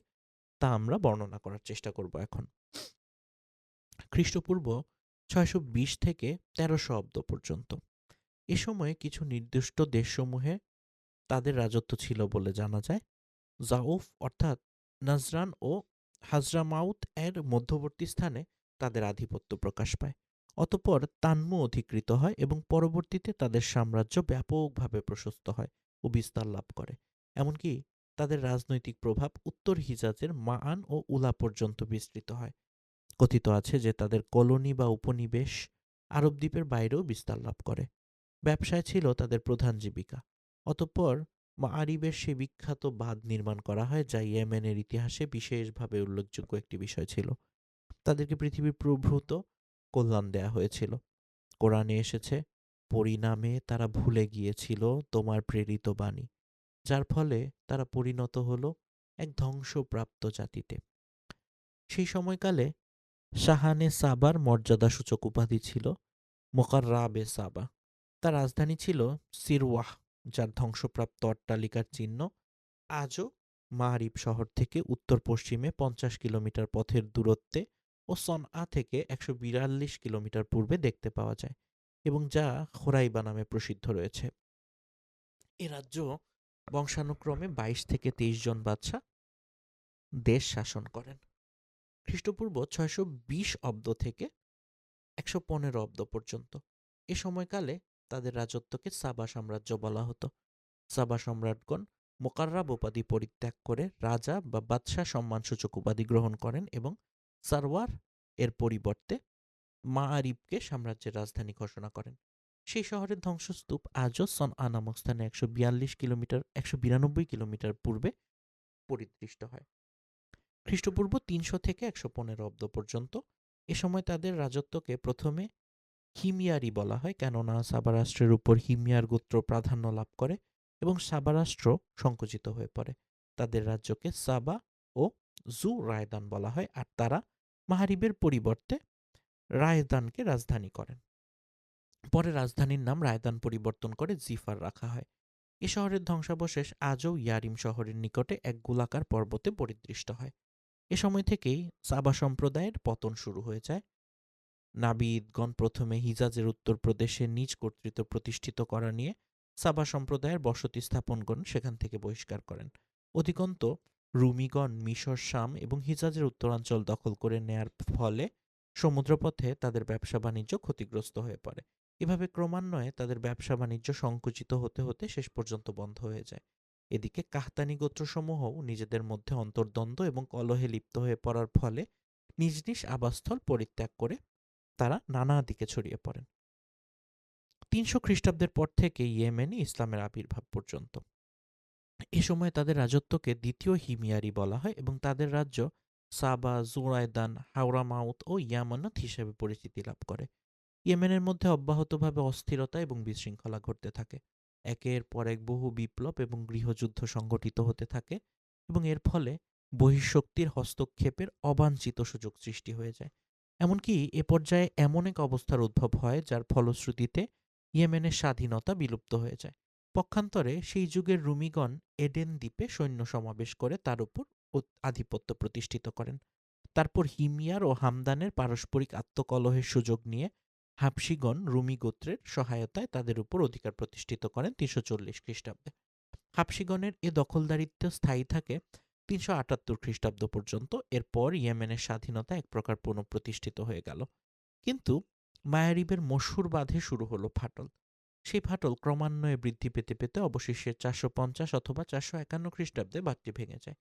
তা আমরা বর্ণনা করার চেষ্টা করব এখন। খ্রিস্টপূর্ব ৬২০ থেকে ১৩০০ অব্দ পর্যন্ত এ সময়ে কিছু নির্দিষ্ট দেশসমূহে তাদের রাজত্ব ছিল বলে জানা যায়। জাউফ অর্থাৎ নাজরান ও হাজরামাউত এর মধ্যবর্তী স্থানে তাদের আধিপত্য প্রকাশ পায়। অতঃপর তানমু অধিকৃত হয় এবং পরবর্তীতে তাদের সাম্রাজ্য ব্যাপকভাবে প্রশস্ত হয় ও বিস্তার লাভ করে। এমনকি তাদের রাজনৈতিক প্রভাব উত্তর হিজাজের মাআন ও উলা পর্যন্ত বিস্তৃত হয়। কথিত আছে যে তাদের কলোনি বা উপনিবেশ আরব দ্বীপের বাইরেও বিস্তার লাভ করে। ব্যবসায় ছিল তাদের প্রধান জীবিকা। অতঃপর মাআরিবের সে বিখ্যাত বাঁধ নির্মাণ করা হয় যা ইয়েমেনের ইতিহাসে বিশেষভাবে উল্লেখযোগ্য একটি বিষয় ছিল। তাদেরকে পৃথিবীর প্রভূত কল্যাণ দেয়া হয়েছিল। কোরআনে এসেছে, পরিণামে তারা ভুলে গিয়েছিল তোমার প্রেরিত বাণী, যার ফলে তারা পরিণত হল এক ধ্বংসপ্রাপ্ত জাতিতে। সেই সময়কালে শাহানে সাবার মর্যাদাসূচক উপাধি ছিল মোকাররাবে সাবা। তার রাজধানী ছিল সিরওয়াহ, যার ধ্বংসপ্রাপ্ত অট্টালিকার চিহ্ন আজও মারিব শহর থেকে উত্তর পশ্চিমে ৫০ কিলোমিটার পথের দূরত্বে ও সনআ থেকে ১৪২ কিলোমিটার পূর্বে দেখতে পাওয়া যায় এবং যা খোরাইবা নামে প্রসিদ্ধ রয়েছে। এ রাজ্য বংশানুক্রমে ২২ থেকে ২৩ জন বাদশাহ দেশ শাসন করেন। খ্রিস্টপূর্ব ৬২০ অব্দ থেকে ১১৫ অব্দ পর্যন্ত এ সময়কালে তাদের রাজত্বকে সাবা সাম্রাজ্য বলা হতো। সাবা সম্রাটগণ মোকাররাব উপাধি পরিত্যাগ করে রাজা বা বাদশাহ সম্মানসূচক উপাধি গ্রহণ করেন এবং সারওয়ার এর পরিবর্তে মাআরিবকে সাম্রাজ্যের রাজধানী ঘোষণা করেন। সেই শহরের ধ্বংসস্তূপ আজও সনআ নামক স্থানে ১৯২ কিলোমিটার পূর্বে পরিদৃষ্ট হয়। খ্রিস্টপূর্ব ৩০০ থেকে ১১৫ অব্দ পর্যন্ত এ সময় তাদের রাজত্বকে প্রথমে হিমিয়ারি বলা হয়, কেননা সাবা রাষ্ট্রের উপর হিমিয়ার গোত্র প্রাধান্য লাভ করে এবং সাবা রাষ্ট্র সংকুচিত হয়ে পড়ে। তাদের রাজ্যকে সাবা ও জু রায়দান বলা হয়, আর তারা মাহারিবের পরিবর্তে রায়দানকে রাজধানী করেন। পরে রাজধানীর নাম রায়দান পরিবর্তন করে জিফার রাখা হয়। এ শহরের ধ্বংসাবশেষ আজও ইয়ারিম শহরের নিকটে এক গোলাকার পর্বতে পরিদৃষ্ট হয়। এ সময় থেকেই সাবা সম্প্রদায়ের পতন শুরু হয়ে যায়। নাবিদগণ প্রথমে হিজাজের উত্তর প্রদেশে নিজ কর্তৃত্ব প্রতিষ্ঠিত করা নিয়ে সাবা সম্প্রদায়ের বসতি স্থাপনগণ সেখান থেকে বহিষ্কার করেন। অধিকন্তু রুমিগণ মিশর, শাম এবং হিজাজের উত্তরাঞ্চল দখল করে নেয়ার ফলে সমুদ্রপথে তাদের ব্যবসা বাণিজ্য ক্ষতিগ্রস্ত হয়ে পড়ে। এভাবে ক্রমান্বয়ে তাদের ব্যবসা বাণিজ্য সংকুচিত হতে হতে শেষ পর্যন্ত বন্ধ হয়ে যায়। এদিকে কাহতানি গোত্রসমূহও নিজেদের মধ্যে অন্তর্দ্বন্দ্ব এবং কলহে লিপ্ত হয়ে পড়ার ফলে নিজ নিজ আবাসস্থল পরিত্যাগ করে তারা নানা দিকে ছড়িয়ে পড়েন। ৩০০ খ্রিস্টাব্দের পর থেকে ইয়েমেনে ইসলামের আবির্ভাব পর্যন্ত এ সময় তাদের রাজত্বকে দ্বিতীয় হিমিয়ারি বলা হয় এবং তাদের রাজ্য সাবা, জুরায়দান, হাওরামাউত ও ইয়ামানত হিসেবে পরিচিতি লাভ করে। ইয়েমেনের মধ্যে অব্যাহতভাবে অস্থিরতা এবং বিশৃঙ্খলা ঘটতে থাকে। একের পর এক বহু বিপ্লব এবং গৃহযুদ্ধ সংঘটিত হতে থাকে এবং এর ফলে বহিঃশক্তির হস্তক্ষেপের অবাঞ্ছিত সুযোগ সৃষ্টি হয়ে যায়। এমনকি এ পর্যায়ে এমন এক অবস্থার উদ্ভব হয় যার ফলশ্রুতিতে ইয়েমেনের স্বাধীনতা বিলুপ্ত হয়ে যায়। পক্ষান্তরে সেই যুগের রুমিগণ এডেন দ্বীপে সৈন্য সমাবেশ করে তার উপর আধিপত্য প্রতিষ্ঠিত করেন। তারপর হিমিয়ার ও হামদানের পারস্পরিক আত্মকলহের সুযোগ নিয়ে হাবশিগণ রুমি গোত্রের সহায়তায় তাদের উপর অধিকার প্রতিষ্ঠিত করেন ৩৪০ খ্রিস্টাব্দে। হাবশিগণের এ দখলদারিত্ব স্থায়ী থাকে ৩৭৮ খ্রিস্টাব্দ পর্যন্ত। এরপর ইয়েমেনের স্বাধীনতা এক প্রকার পুনঃপ্রতিষ্ঠিত হয়ে গেল। কিন্তু মায়ারিবের মশহুর বাঁধে শুরু হলো ফাটল। সেই ফাটল ক্রমান্বয়ে বৃদ্ধি পেতে পেতে অবশেষে ৪৫০ অথবা ৪৫১ খ্রিস্টাব্দে বাঁধটি ভেঙে যায়।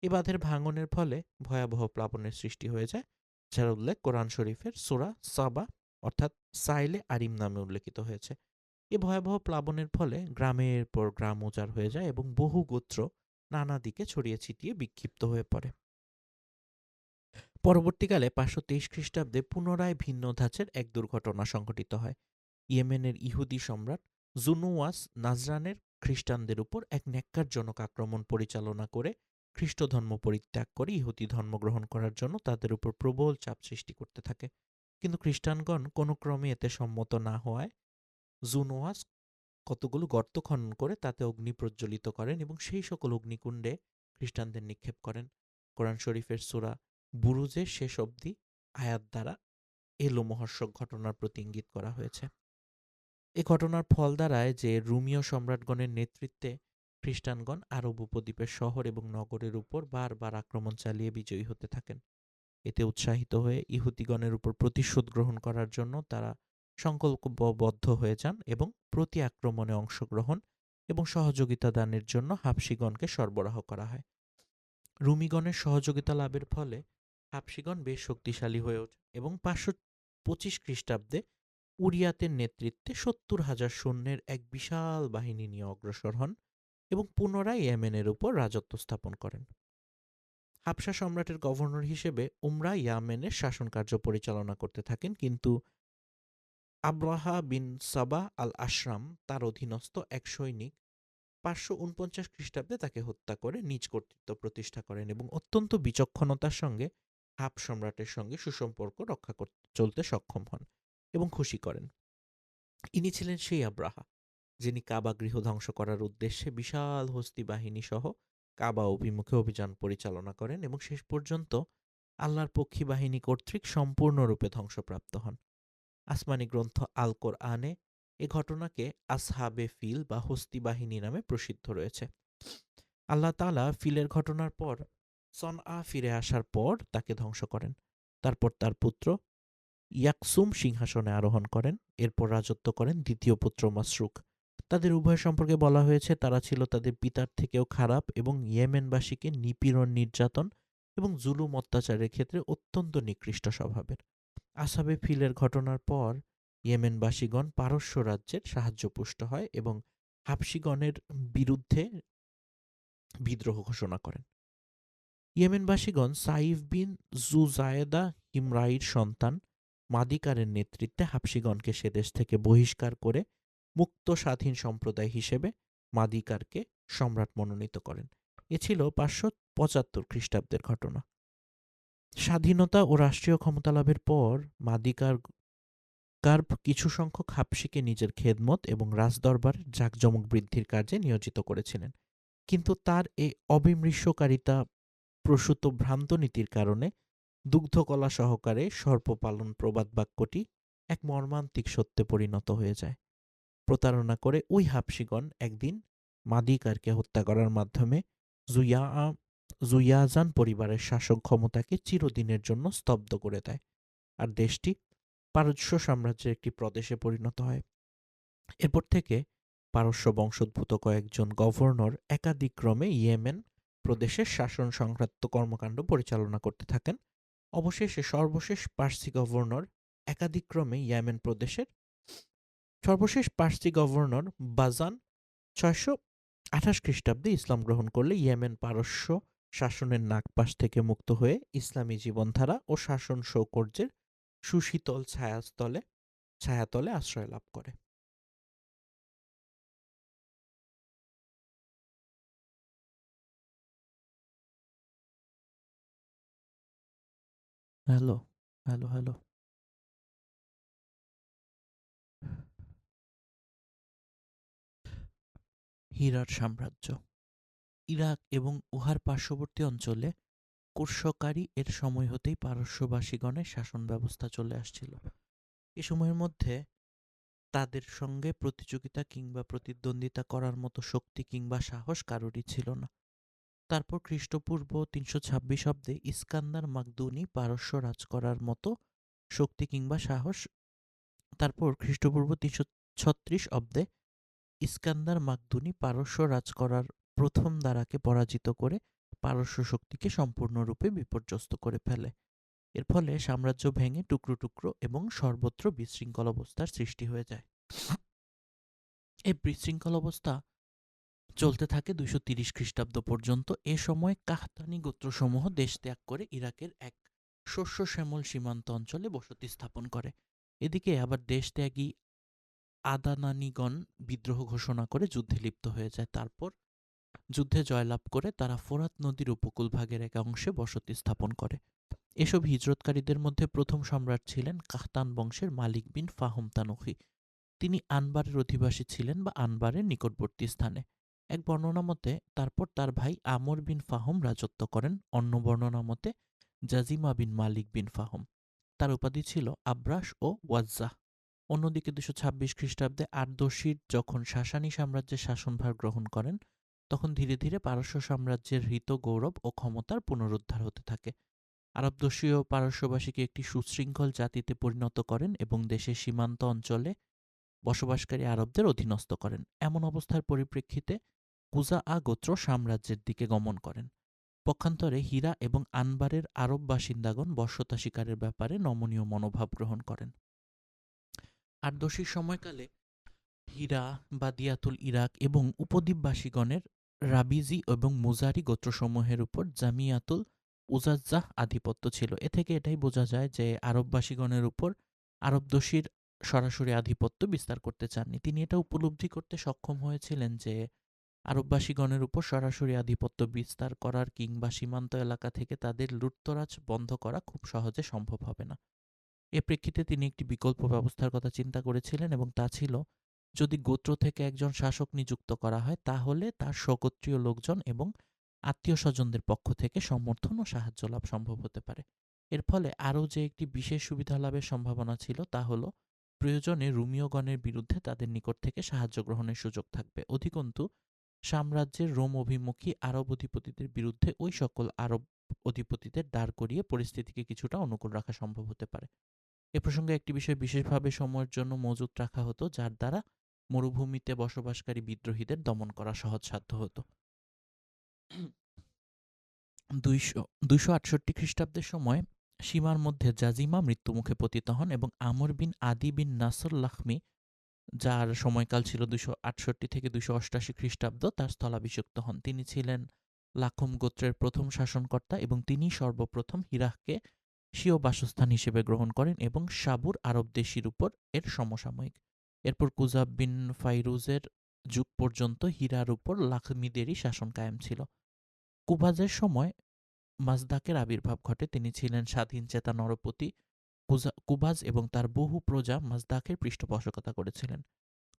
এ বাঁধের ভাঙনের ফলে ভয়াবহ প্লাবনের সৃষ্টি হয়ে যায়, যার উল্লেখ কোরআন শরীফের সূরা সাবা অর্থাৎ সাইলে আরিম নামে উল্লেখিত হয়েছে। এ ভয়াবহ প্লাবনের ফলে গ্রামের পর গ্রাম উজাড় হয়ে যায় এবং বহু গোত্র নানা দিকে ছড়িয়ে ছিটিয়ে বিক্ষিপ্ত হয়ে পড়ে। পরবর্তীকালে ৫২৩ খ্রিস্টাব্দে পুনরায় ভিন্ন ধাঁচের এক দুর্ঘটনা সংঘটিত হয়। ইয়েমেনের ইহুদি সম্রাট জুনুওয়াস নাজরানের খ্রিস্টানদের উপর এক ন্যাক্কারজনক আক্রমণ পরিচালনা করে খ্রিস্ট ধর্ম পরিত্যাগ করে ইহুদি ধর্ম গ্রহণ করার জন্য তাদের উপর প্রবল চাপ সৃষ্টি করতে থাকে। কিন্তু খ্রিস্টানগণ কোনো ক্রমে এতে সম্মত না হওয়ায় জুনোয়াস কতগুলো গর্ত খনন করে তাতে অগ্নি প্রজ্বলিত করেন এবং সেই সকল অগ্নিকুণ্ডে খ্রিস্টানদের নিক্ষেপ করেন। কোরআন শরীফের সূরা বুরুজের শেষ অবধি আয়াত দ্বারা এ লোমহর্ষক ঘটনার প্রতি ইঙ্গিত করা হয়েছে। এ ঘটনার ফল দাঁড়ায় যে রুমীয় সম্রাটগণের নেতৃত্বে খ্রিস্টানগণ আরব উপদ্বীপের শহর এবং নগরের উপর বারবার আক্রমণ চালিয়ে বিজয়ী হতে থাকেন। এতে উৎসাহিত হয়ে ইহুদিগণের উপর প্রতিশোধ গ্রহণ করার জন্য তারা সংকল্পবদ্ধ হয়ে যান এবং প্রতি আক্রমণে অংশগ্রহণ এবং সহযোগিতা দানের জন্য হাবশিগণকে সরবরাহ করা হয়। রুমিগণের সহযোগিতা লাভের ফলে হাবশিগণ বেশ শক্তিশালী হয়ে ওঠে এবং ৫২৫ খ্রিস্টাব্দে উরিয়াতের নেতৃত্বে ৭০,০০০ সৈন্যের এক বিশাল বাহিনী নিয়ে অগ্রসর হন এবং পুনরায় ইয়েমেনের উপর রাজত্ব স্থাপন করেন। হাবশা সম্রাটের গভর্নর হিসেবে উমরা ইয়ামেনের শাসনকার্য পরিচালনা করতে থাকেন, কিন্তু আব্রাহা বিন সাবাহ আল আশরাম তার অধীনস্থ এক সৈনিক ৫৪৯ খ্রিস্টাব্দে তাকে হত্যা করে নিজ কর্তৃত্ব প্রতিষ্ঠা করেন এবং অত্যন্ত বিচক্ষণতার সঙ্গে হাব সম্রাটের সঙ্গে সুসম্পর্ক রক্ষা করতে চলতে সক্ষম হন এবং খুশি করেন। ইনি ছিলেন সেই আব্রাহা যিনি কাবা গৃহ ধ্বংস করার উদ্দেশ্যে বিশাল হস্তি বাহিনী সহ কাবা অভিমুখে অভিযান পরিচালনা করেন এবং শেষ পর্যন্ত আল্লাহর পক্ষী বাহিনী কর্তৃক সম্পূর্ণরূপে ধ্বংসপ্রাপ্ত হন। আসমানি গ্রন্থ আল কোরআনে এ ঘটনাকে আসহাবে ফিল বা হস্তি বাহিনী নামে প্রসিদ্ধ রয়েছে। আল্লাহ তাআলা ফিলের ঘটনার পর সনআ ফিরে আসার পর তাকে ধ্বংস করেন। তারপর তার পুত্র ইয়াকসুম সিংহাসনে আরোহণ করেন। এরপর রাজত্ব করেন দ্বিতীয় পুত্র মাসরুক। তাদের উভয় সম্পর্কে বলা হয়েছে তারা ছিল তাদের পিতার থেকেও খারাপ এবং ইয়েমেনবাসীকে নিপীড়ন, নির্যাতন এবং জুলুম অত্যাচারের ক্ষেত্রে অত্যন্ত নিকৃষ্ট স্বভাবের। আসহাবে ফিলের ঘটনার পর ইয়েমেনবাসীগণ পারস্য রাজ্যের সাহায্যপুষ্ট হয় এবং হাবশিগণের বিরুদ্ধে বিদ্রোহ ঘোষণা করেন। ইয়েমেনবাসীগণ সাইফ বিন জুজায়েদা হিমরাইর সন্তান মাদিকারের নেতৃত্বে হাবশিগণকে সে দেশ থেকে বহিষ্কার করে মুক্ত স্বাধীন সম্প্রদায় হিসেবে মাদিকারকে সম্রাট মনোনীত করেন। এ ছিল ৫৭৫ খ্রিস্টাব্দের ঘটনা। স্বাধীনতা ও রাষ্ট্রীয় ক্ষমতা লাভের পর মাদিকার কিছু সংখ্যক হাবশিকে নিজের খেদমত এবং রাজদরবারের জাঁকজমক বৃদ্ধির কাজে নিয়োজিত করেছিলেন, কিন্তু তার এই অবিমৃষ্যকারিতা প্রসূত ভ্রান্ত নীতির কারণে দুগ্ধকলা সহকারে সর্পপালন প্রবাদ বাক্যটি এক মর্মান্তিক সত্যে পরিণত হয়ে যায়। প্রতারণা করে ওই হাবশিগণ একদিন মাদিকারকে হত্যা করার মাধ্যমে জুয়াজান পরিবারের শাসক ক্ষমতাকে চিরদিনের জন্য স্তব্ধ করে দেয়, আর দেশটি পারস্য সাম্রাজ্যের একটি প্রদেশে পরিণত হয়। এরপর থেকে পারস্য বংশোদ্ভূত কয়েকজন গভর্নর একাদিক্রমে ইয়েমেন প্রদেশের শাসন সংক্রান্ত কর্মকাণ্ড পরিচালনা করতে থাকেন। অবশেষে সর্বশেষ পার্সি গভর্নর একাদিক্রমে ইয়েমেন প্রদেশের সর্বশেষ পার্সি গভর্নর বাজান 28 খ্রিস্টাব্দে ইসলাম গ্রহণ করলে ইয়েমেন পারস্য শাসনের নাগপাশ থেকে মুক্ত হয়ে ইসলামী জীবনধারা ও শাসন সৌকর্যের সুশীতল ছায়াতলে আশ্রয় লাভ করে। Hello, hello, hello. হীরার সাম্রাজ্য। ইরাক এবং উহার পার্শ্ববর্তী অঞ্চলে কুর্শকারী এর সময় হতেই পারস্যবাসীগণের শাসন ব্যবস্থা চলে আসছিল। এ সময়ের মধ্যে তাদের সঙ্গে প্রতিযোগিতা কিংবা প্রতিদ্বন্দ্বিতা করার মতো শক্তি কিংবা সাহস কারোরই ছিল না। তারপর খ্রিস্টপূর্ব ৩২৬ অব্দে ইস্কান্দার মাকদুনি পারস্য রাজ করার মতো শক্তি কিংবা সাহস তারপর খ্রিস্টপূর্ব ৩৩৬ অব্দে ইস্কান্দার মাকদুনি পারস্য রাজ করার প্রথম দ্বারাকে পরাজিত করে পারস্য শক্তিকে সম্পূর্ণরূপে বিপর্যস্ত করে ফেলে। এর ফলে সাম্রাজ্য ভেঙে টুকরো টুকরো এবং সর্বত্র বিশৃঙ্খল অবস্থার সৃষ্টি হয়ে যায়। এই বিশৃঙ্খল অবস্থা চলতে থাকে ২৩০ খ্রিস্টাব্দ পর্যন্ত। এ সময় কাহতানি গোত্রসমূহ দেশ ত্যাগ করে ইরাকের এক শস্য শ্যামল সীমান্ত অঞ্চলে বসতি স্থাপন করে। এদিকে আবার দেশত্যাগী আদানানিগণ বিদ্রোহ ঘোষণা করে যুদ্ধে লিপ্ত হয়ে যায়। তারপর যুদ্ধে জয়লাভ করে তারা ফোরাত নদীর উপকূলভাগের এক অংশে বসতি স্থাপন করে। এসব হিজরতকারীদের মধ্যে প্রথম সম্রাট ছিলেন কাহতান বংশের মালিক বিন ফাহম তানুখি। তিনি আনবারের অধিবাসী ছিলেন বা আনবারের নিকটবর্তী স্থানে। এক বর্ণনা মতে তারপর তার ভাই আমর বিন ফাহম রাজত্ব করেন, অন্য বর্ণনা মতে জাজিমা বিন মালিক বিন ফাহম। তার উপাধি ছিল আব্রাস ও ওয়াজ্জাহ। অন্যদিকে ২২৬ খ্রিস্টাব্দে আরদশির যখন সাসানী সাম্রাজ্যের শাসনভার গ্রহণ করেন, তখন ধীরে ধীরে পারস্য সাম্রাজ্যের হৃত গৌরব ও ক্ষমতার পুনরুদ্ধার হতে থাকে। আরবদেশীয় পারস্যবাসীকে একটি সুশৃঙ্খল জাতিতে পরিণত করেন এবং দেশের সীমান্ত অঞ্চলে বসবাসকারী আরবদের অধীনস্থ করেন। এমন অবস্থার পরিপ্রেক্ষিতে কুজাআ গোত্র সাম্রাজ্যের দিকে গমন করেন। পক্ষান্তরে হীরা এবং আনবারের আরব বাসিন্দাগণ বশ্যতা শিকারের ব্যাপারে নমনীয় মনোভাব গ্রহণ করেন। আরদশির সময়কালে হীরা, বাদিয়াতুল ইরাক এবং উপদ্বীপবাসীগণের রাবিজি এবং মুজারি গোত্রসমূহের উপর জামিয়াতুল উজাজ্জাহ আধিপত্য ছিল। এ থেকে এটাই বোঝা যায় যে আরববাসীগণের উপর আরবদশীর সরাসরি আধিপত্য বিস্তার করতে চাননি। তিনি এটা উপলব্ধি করতে সক্ষম হয়েছিলেন যে আরববাসীগণের উপর সরাসরি আধিপত্য বিস্তার করার কিংবা সীমান্ত এলাকা থেকে তাদের লুটতরাজ বন্ধ করা খুব সহজে সম্ভব হবে না। এ প্রেক্ষিতে তিনি একটি বিকল্প ব্যবস্থার কথা চিন্তা করেছিলেন এবং তা ছিল, যদি গোত্র থেকে একজন শাসক নিযুক্ত করা হয় তাহলে তার স্বগোত্রীয় লোকজন এবং আত্মীয় স্বজনদের পক্ষ থেকে সমর্থন ও সাহায্য লাভ সম্ভব হতে পারে। এর ফলে আরও যে একটি বিশেষ সুবিধা লাভের সম্ভাবনা ছিল তা হল প্রয়োজনে রুমীয়গণের বিরুদ্ধে তাদের নিকট থেকে সাহায্য গ্রহণের সুযোগ থাকবে। অধিকন্তু সাম্রাজ্যের রোম অভিমুখী আরব অধিপতিদের বিরুদ্ধে ওই সকল আরব অধিপতিদের দাঁড় করিয়ে পরিস্থিতিকে কিছুটা অনুকূল রাখা সম্ভব হতে পারে। এ প্রসঙ্গে একটি বিষয় বিশেষভাবে সময়ের জন্য মজুত রাখা হতো, যার দ্বারা মরুভূমিতে বসবাসকারী বিদ্রোহীদের দমন করা সহজসাধ্য হতো। ২৬৮ খ্রিস্টাব্দের সময় সীমার মধ্যে জাজিমা মৃত্যুমুখে পতিত হন এবং আমর বিন আদি বিন নাসর লাখমি, যার সময়কাল ছিল ২৬৮ থেকে ২৮৮ খ্রিস্টাব্দ, তার স্থলাভিষিক্ত হন। তিনি ছিলেন লাখম গোত্রের প্রথম শাসনকর্তা এবং তিনি সর্বপ্রথম হিরাহকে স্বীয় বাসস্থান হিসেবে গ্রহণ করেন এবং সাবুর আরব দেশীর উপর এর সমসাময়িক। এরপর কুজাব বিন ফাইরুজের যুগ পর্যন্ত হীরার উপর লাখমিদেরই শাসন কায়েম ছিল। কুবাজের সময় মাজদাকের আবির্ভাব ঘটে। তিনি ছিলেন স্বাধীনচেতা নরপতি। কুবাজ এবং তার বহু প্রজা মাজদাকের পৃষ্ঠপোষকতা করেছিলেন।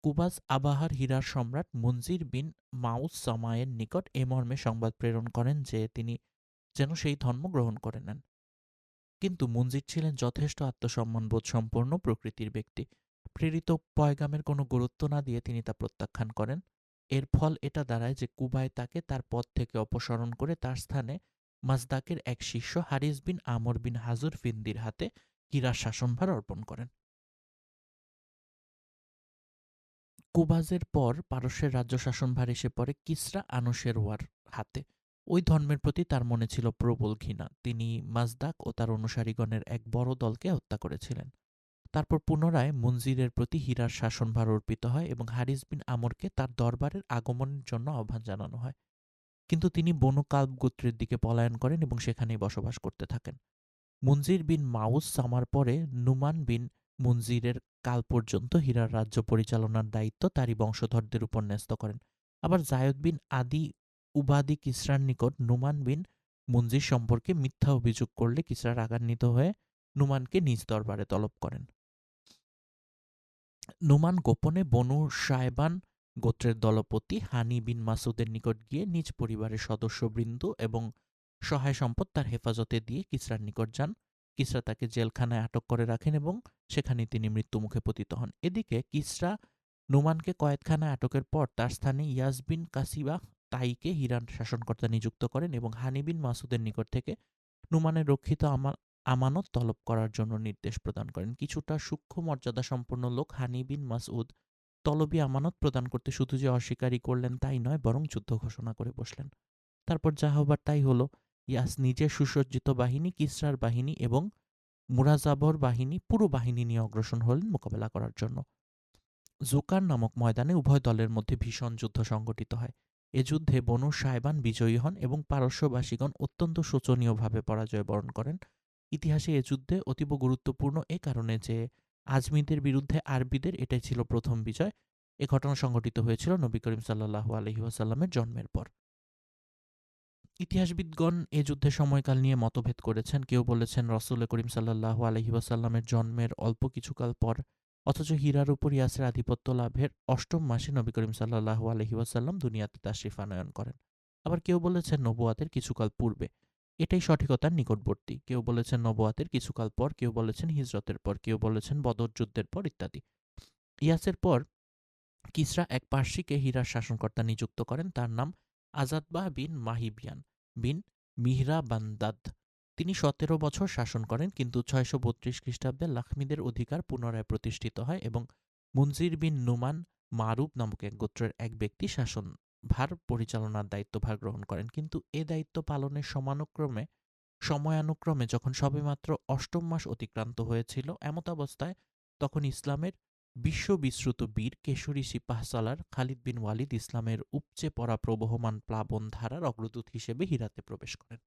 কুবাজ আবাহার হীরার সম্রাট মনজির বিন মাউস সামায়ের নিকট এ মর্মে সংবাদ প্রেরণ করেন যে তিনি যেন সেই ধর্ম গ্রহণ করে নেন। কিন্তু মনজির ছিলেন যথেষ্ট আত্মসম্মানবোধ সম্পন্ন প্রকৃতির ব্যক্তি। প্রেরিত পয়গামের কোনো গুরুত্ব না দিয়ে তিনি তা প্রত্যাখ্যান করেন। এর ফল এটা দাঁড়ায় যে কুবায় তাকে তার পদ থেকে অপসারণ করে তার স্থানে মাজদাকের এক শিষ্য হারিস বিন আমর বিন হাজুর ফিন্দির হাতে হীরার শাসনভার অর্পণ করেন। কুবাজের পর পারস্যের রাজ্য শাসনভার এসে পড়ে কিসরা আনুশেরওয়ার হাতে। ওই ধর্মের প্রতি তার মনে ছিল প্রবল ঘৃণা। তিনি মাজদাক ও তার অনুসারীগণের এক বড় দলকে হত্যা করেছিলেন। তারপর পুনরায় মুনজিরের প্রতি হীরার শাসনভার অর্পিত হয় এবং হারিস বিন আমরকে তার দরবারের আগমনের জন্য আহ্বান জানানো হয়। কিন্তু তিনি বনু কালব গোত্রের দিকে পলায়ন করেন এবং সেখানেই বসবাস করতে থাকেন। মুনজির বিন মাউস সামার পরে নুমান বিন মুনজিরের কাল পর্যন্ত হীরার রাজ্য পরিচালনার দায়িত্ব তারই বংশধরদের উপর ন্যস্ত করেন। আবার জায়দ বিন আদি উবাদি কিসরার নিকট নুমান বিন মুনজির সম্পর্কে মিথ্যা অভিযোগ করলে কিসরা রাগান্বিত হয়ে নুমানকে নিজ দরবারে তলব করেন। নুমান গোপনে বনু সায়বান গোত্রের দলপতি হানি বিন মাসুদের নিকট গিয়ে নিজ পরিবারের সদস্যবৃন্দ এবং সহায় সম্পদ তার হেফাজতে দিয়ে কিসরার নিকট যান। কিসরা তাকে জেলখানায় আটক করে রাখেন এবং সেখানে তিনি মৃত্যুমুখে পতিত হন। এদিকে কিসরা নুমানকে কয়েদখানায় আটকের পর তার স্থানে ইয়াজ বিন কাসিবা তাইকে হিরান শাসনকর্তা নিযুক্ত করেন এবং হানি বিন মাসুদের নিকট থেকে নুমানের রক্ষিত আমানত তলব করার জন্য নির্দেশ প্রদান করেন। কিছুটা সূক্ষ্ম মর্যাদা সম্পন্ন লোক হানি বিন মাসউদ তলবি আমানত প্রদান করতে শুধু যে অস্বীকারই করলেন তাই নয়, বরং যুদ্ধ ঘোষণা করে বসলেন। তারপর যা হবার তাই হলো। ইয়াস নিজের সুসজ্জিত বাহিনী, কিসরার বাহিনী এবং মুরাজাবর বাহিনী, পুরো বাহিনী নিয়ে অগ্রসর হলেন মোকাবেলা করার জন্য। জুকার নামক ময়দানে উভয় দলের মধ্যে ভীষণ যুদ্ধ সংঘটিত হয়। এ যুদ্ধে বনু সায়বান বিজয়ী হন এবং পারস্যবাসীগণ অত্যন্ত শোচনীয়ভাবে পরাজয় বরণ করেন। ইতিহাসে এ যুদ্ধে অতীব গুরুত্বপূর্ণ এ কারণে যে আজমিদের বিরুদ্ধে আরবিদের এটাই ছিল প্রথম বিজয়। এ ঘটনা সংঘটিত হয়েছিল নবী করিম সাল্লাল্লাহু আলাইহি ওয়াসাল্লামের জন্মের পর। ইতিহাসবিদগণ এ যুদ্ধের সময়কাল নিয়ে মতভেদ করেছেন। কেউ বলেছেন রসুল করিম সাল্লাল্লাহু আলাইহি ওয়াসাল্লামের জন্মের অল্প কিছুকাল পর, অথচ হীরার উপর ইয়াসের আধিপত্য লাভের অষ্টম মাসে নবী করিম সাল্লাল্লাহু আলাইহি ওয়াসাল্লাম দুনিয়াতে তাশরিফ আনয়ন করেন। আবার কেউ বলেছেন নবুয়াতের কিছুকাল পূর্বে। এটাই সঠিকতার নিকটবর্তী। কেউ বলেছেন নবুয়াতের কিছুকাল পর, কেউ বলেছেন হিজরতের পর, কেউ বলেছেন বদর যুদ্ধের পর ইত্যাদি। ইয়াসের পর কিসরা এক পার্সিকে হীরার শাসনকর্তা নিযুক্ত করেন। তার নাম আজাদবাহ বিন মাহিবিয়ান বিন মিহরাবান্দাদ। তিনি ১৭ বছর শাসন করেন, কিন্তু ৬৩২ খ্রিস্টাব্দে লাখমিদের অধিকার পুনরায় প্রতিষ্ঠিত হয় এবং মুনজির বিন নুমান মারুব নামক এক গোত্রের এক ব্যক্তি শাসনভার পরিচালনার দায়িত্বভার গ্রহণ করেন। কিন্তু এ দায়িত্ব পালনের সময়ানুক্রমে যখন সবেমাত্র অষ্টম মাস অতিক্রান্ত হয়েছিল, এমতাবস্থায় তখন ইসলামের বিশ্ববিশ্রুত বীর কেশরী সিপাহসালার খালিদ বিন ওয়ালিদ ইসলামের উপচে পড়া প্রবহমান প্লাবন ধারার অগ্রদূত হিসেবে হীরাতে প্রবেশ করেন।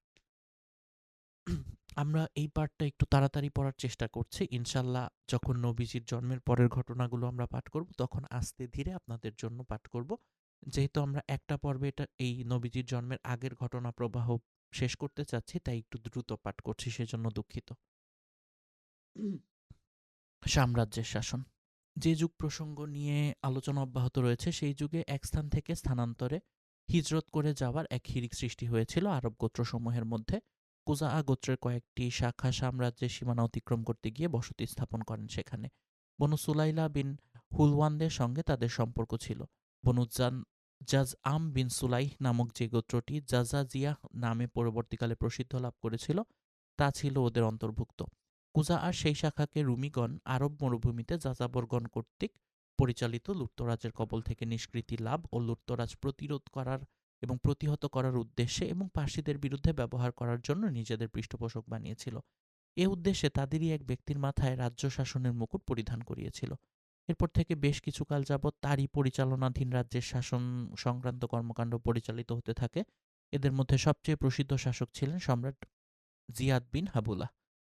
আমরা এই পার্টটা একটু তাড়াতাড়ি পড়ার চেষ্টা করছি। ইনশাল্লাহ যখন নবীজির জন্মের পরের ঘটনাগুলো আমরা পাঠ করব, তখন আস্তে ধীরে আপনাদের জন্য পাঠ করব। যেহেতু আমরা একটা পর্বে এটা এই নবীজির জন্মের আগের ঘটনা প্রবাহ শেষ করতে চাচ্ছি, তাই একটু দ্রুত পাঠ করছি, সেজন্য দুঃখিত। সাম্রাজ্যের শাসন। যে যুগ প্রসঙ্গ নিয়ে আলোচনা অব্যাহত রয়েছে, সেই যুগে এক স্থান থেকে স্থানান্তরে হিজরত করে যাওয়ার এক হিড়িক সৃষ্টি হয়েছিল আরব গোত্রসমূহের মধ্যে। কুজাআ গোত্রের কয়েকটি শাখা সাম্রাজ্যের সীমানা অতিক্রম করতে গিয়ে বসতি স্থাপন করেন সেখানে। বনু সুলাইলা বিন হুলওয়ানদের সঙ্গে তাদের সম্পর্ক ছিল। বনু জাজআম বিন সুলাইহ নামক যে গোত্রটি জাজাজিয়াহ নামে পরবর্তীকালে প্রসিদ্ধ লাভ করেছিল, তা ছিল ওদের অন্তর্ভুক্ত। কুজাআর সেই শাখাকে রুমিগণ আরব মরুভূমিতে যাযাবরগণ কর্তৃক পরিচালিত লুটতরাজের কবল থেকে নিষ্কৃতি লাভ ও লুটতরাজ প্রতিরোধ করার এবং প্রতিহত করার উদ্দেশ্যে এবং পার্সিদের বিরুদ্ধে ব্যবহার করার জন্য নিজেদের পৃষ্ঠপোষক বানিয়েছিল। এ উদ্দেশ্যে তাদেরই এক ব্যক্তির মাথায় রাজ্য শাসনের মুকুট পরিধান করিয়েছিল। এরপর থেকে বেশ কিছুকাল যাবৎ তারই পরিচালনাধীন রাজ্যের শাসন সংক্রান্ত কর্মকাণ্ড পরিচালিত হতে থাকে। এদের মধ্যে সবচেয়ে প্রসিদ্ধ শাসক ছিলেন সম্রাট জিয়াদ বিন হাবুলাহ।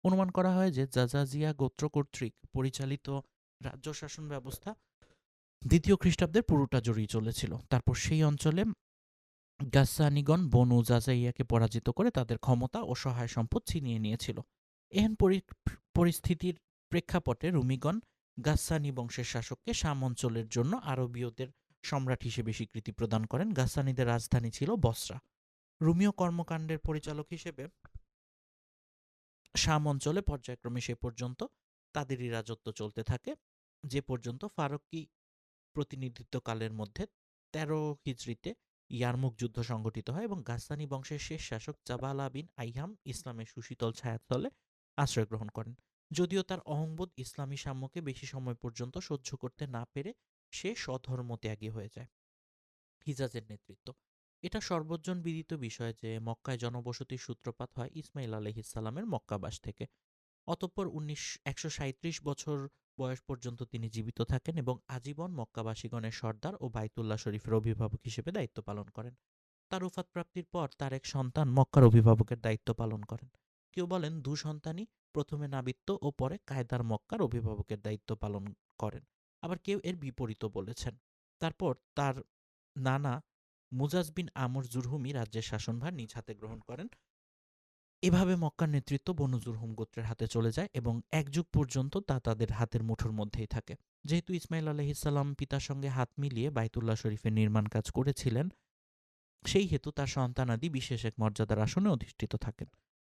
অনুমান করা হয় যে জাজাজিয়া গোত্র কর্তৃক পরিচালিত রাজ্য শাসন ব্যবস্থা দ্বিতীয় খ্রিস্টাব্দের পুরোটা জড়িয়ে চলেছিল। তারপর সেই অঞ্চলে গাসসানিগণ বনু জাজাইয়াকে পরাজিত করে তাদের ক্ষমতা ও সহায় সম্পদ ছিনিয়ে নিয়েছিল। এহেন পরিস্থিতির প্রেক্ষাপটে রুমিগণ গাসসানি বংশের শাসককে শাম অঞ্চলের জন্য আরবীয়দের সম্রাট হিসেবে স্বীকৃতি প্রদান করেন। গাসসানিদের রাজধানী ছিল বসরা। রুমীয় কর্মকাণ্ডের পরিচালক হিসেবে শাম অঞ্চলে পর্যায়ক্রমে সে পর্যন্ত তাদেরই রাজত্ব চলতে থাকে, যে পর্যন্ত ফারুকি প্রতিনিধিত্বকালের মধ্যে ১৩ হিজরিতে ইয়ারমুক যুদ্ধ সংঘটিত হয় এবং গাসসানি বংশের শেষ শাসক জাবালা বিন আইহাম ইসলামের সুশীতল ছায়াতলে আশ্রয় গ্রহণ করেন। যদিও তার অহংবোধ ইসলামী সাম্যকে বেশি সময় পর্যন্ত সহ্য করতে না পেরে সে স্বধর্মত্যাগী হয়ে যায়। হিজাজের নেতৃত্ব। এটা সর্বজন বিদিত বিষয় যে মক্কায় জনবসতির সূত্রপাত হয় ইসমাইল আলাইহিস সালামের মক্কাবাস থেকে। অতঃপর 137 বছর বয়স পর্যন্ত তিনি জীবিত থাকেন এবং আজীবন মক্কাবাসীগণের সর্দার ও বাইতুল্লাহ শরীফের অভিভাবক হিসেবে দায়িত্ব পালন করেন। তার ওফাত প্রাপ্তির পর তার এক সন্তান মক্কার অভিভাবকের দায়িত্ব পালন করেন। কেউ বলেন সন্তানই প্রথমে নাবিত্য ও পরে কায়দার মক্কার অভিভাবকের দায়িত্ব পালন করেন। আবার কেউ এর বিপরীতও বলেছেন। তারপর তার নানা মুজাজ বিন আমর জুরহুমি রাজ্যের শাসনভার নিজ হাতে গ্রহণ করেন। এভাবে মক্কার নেতৃত্ব বনু জুরহুম গোত্রের হাতে চলে যায় এবং এক যুগ পর্যন্ত তা তাদের হাতের মুঠোর মধ্যেই থাকে। যেহেতু ইসমাইল আলাইহিসসালাম পিতার সঙ্গে হাত মিলিয়ে বাইতুল্লাহ শরীফের নির্মাণ কাজ করেছিলেন, সেই হেতু তার সন্তানাদি বিশেষ এক মর্যাদার আসনে অধিষ্ঠিত থাকেন।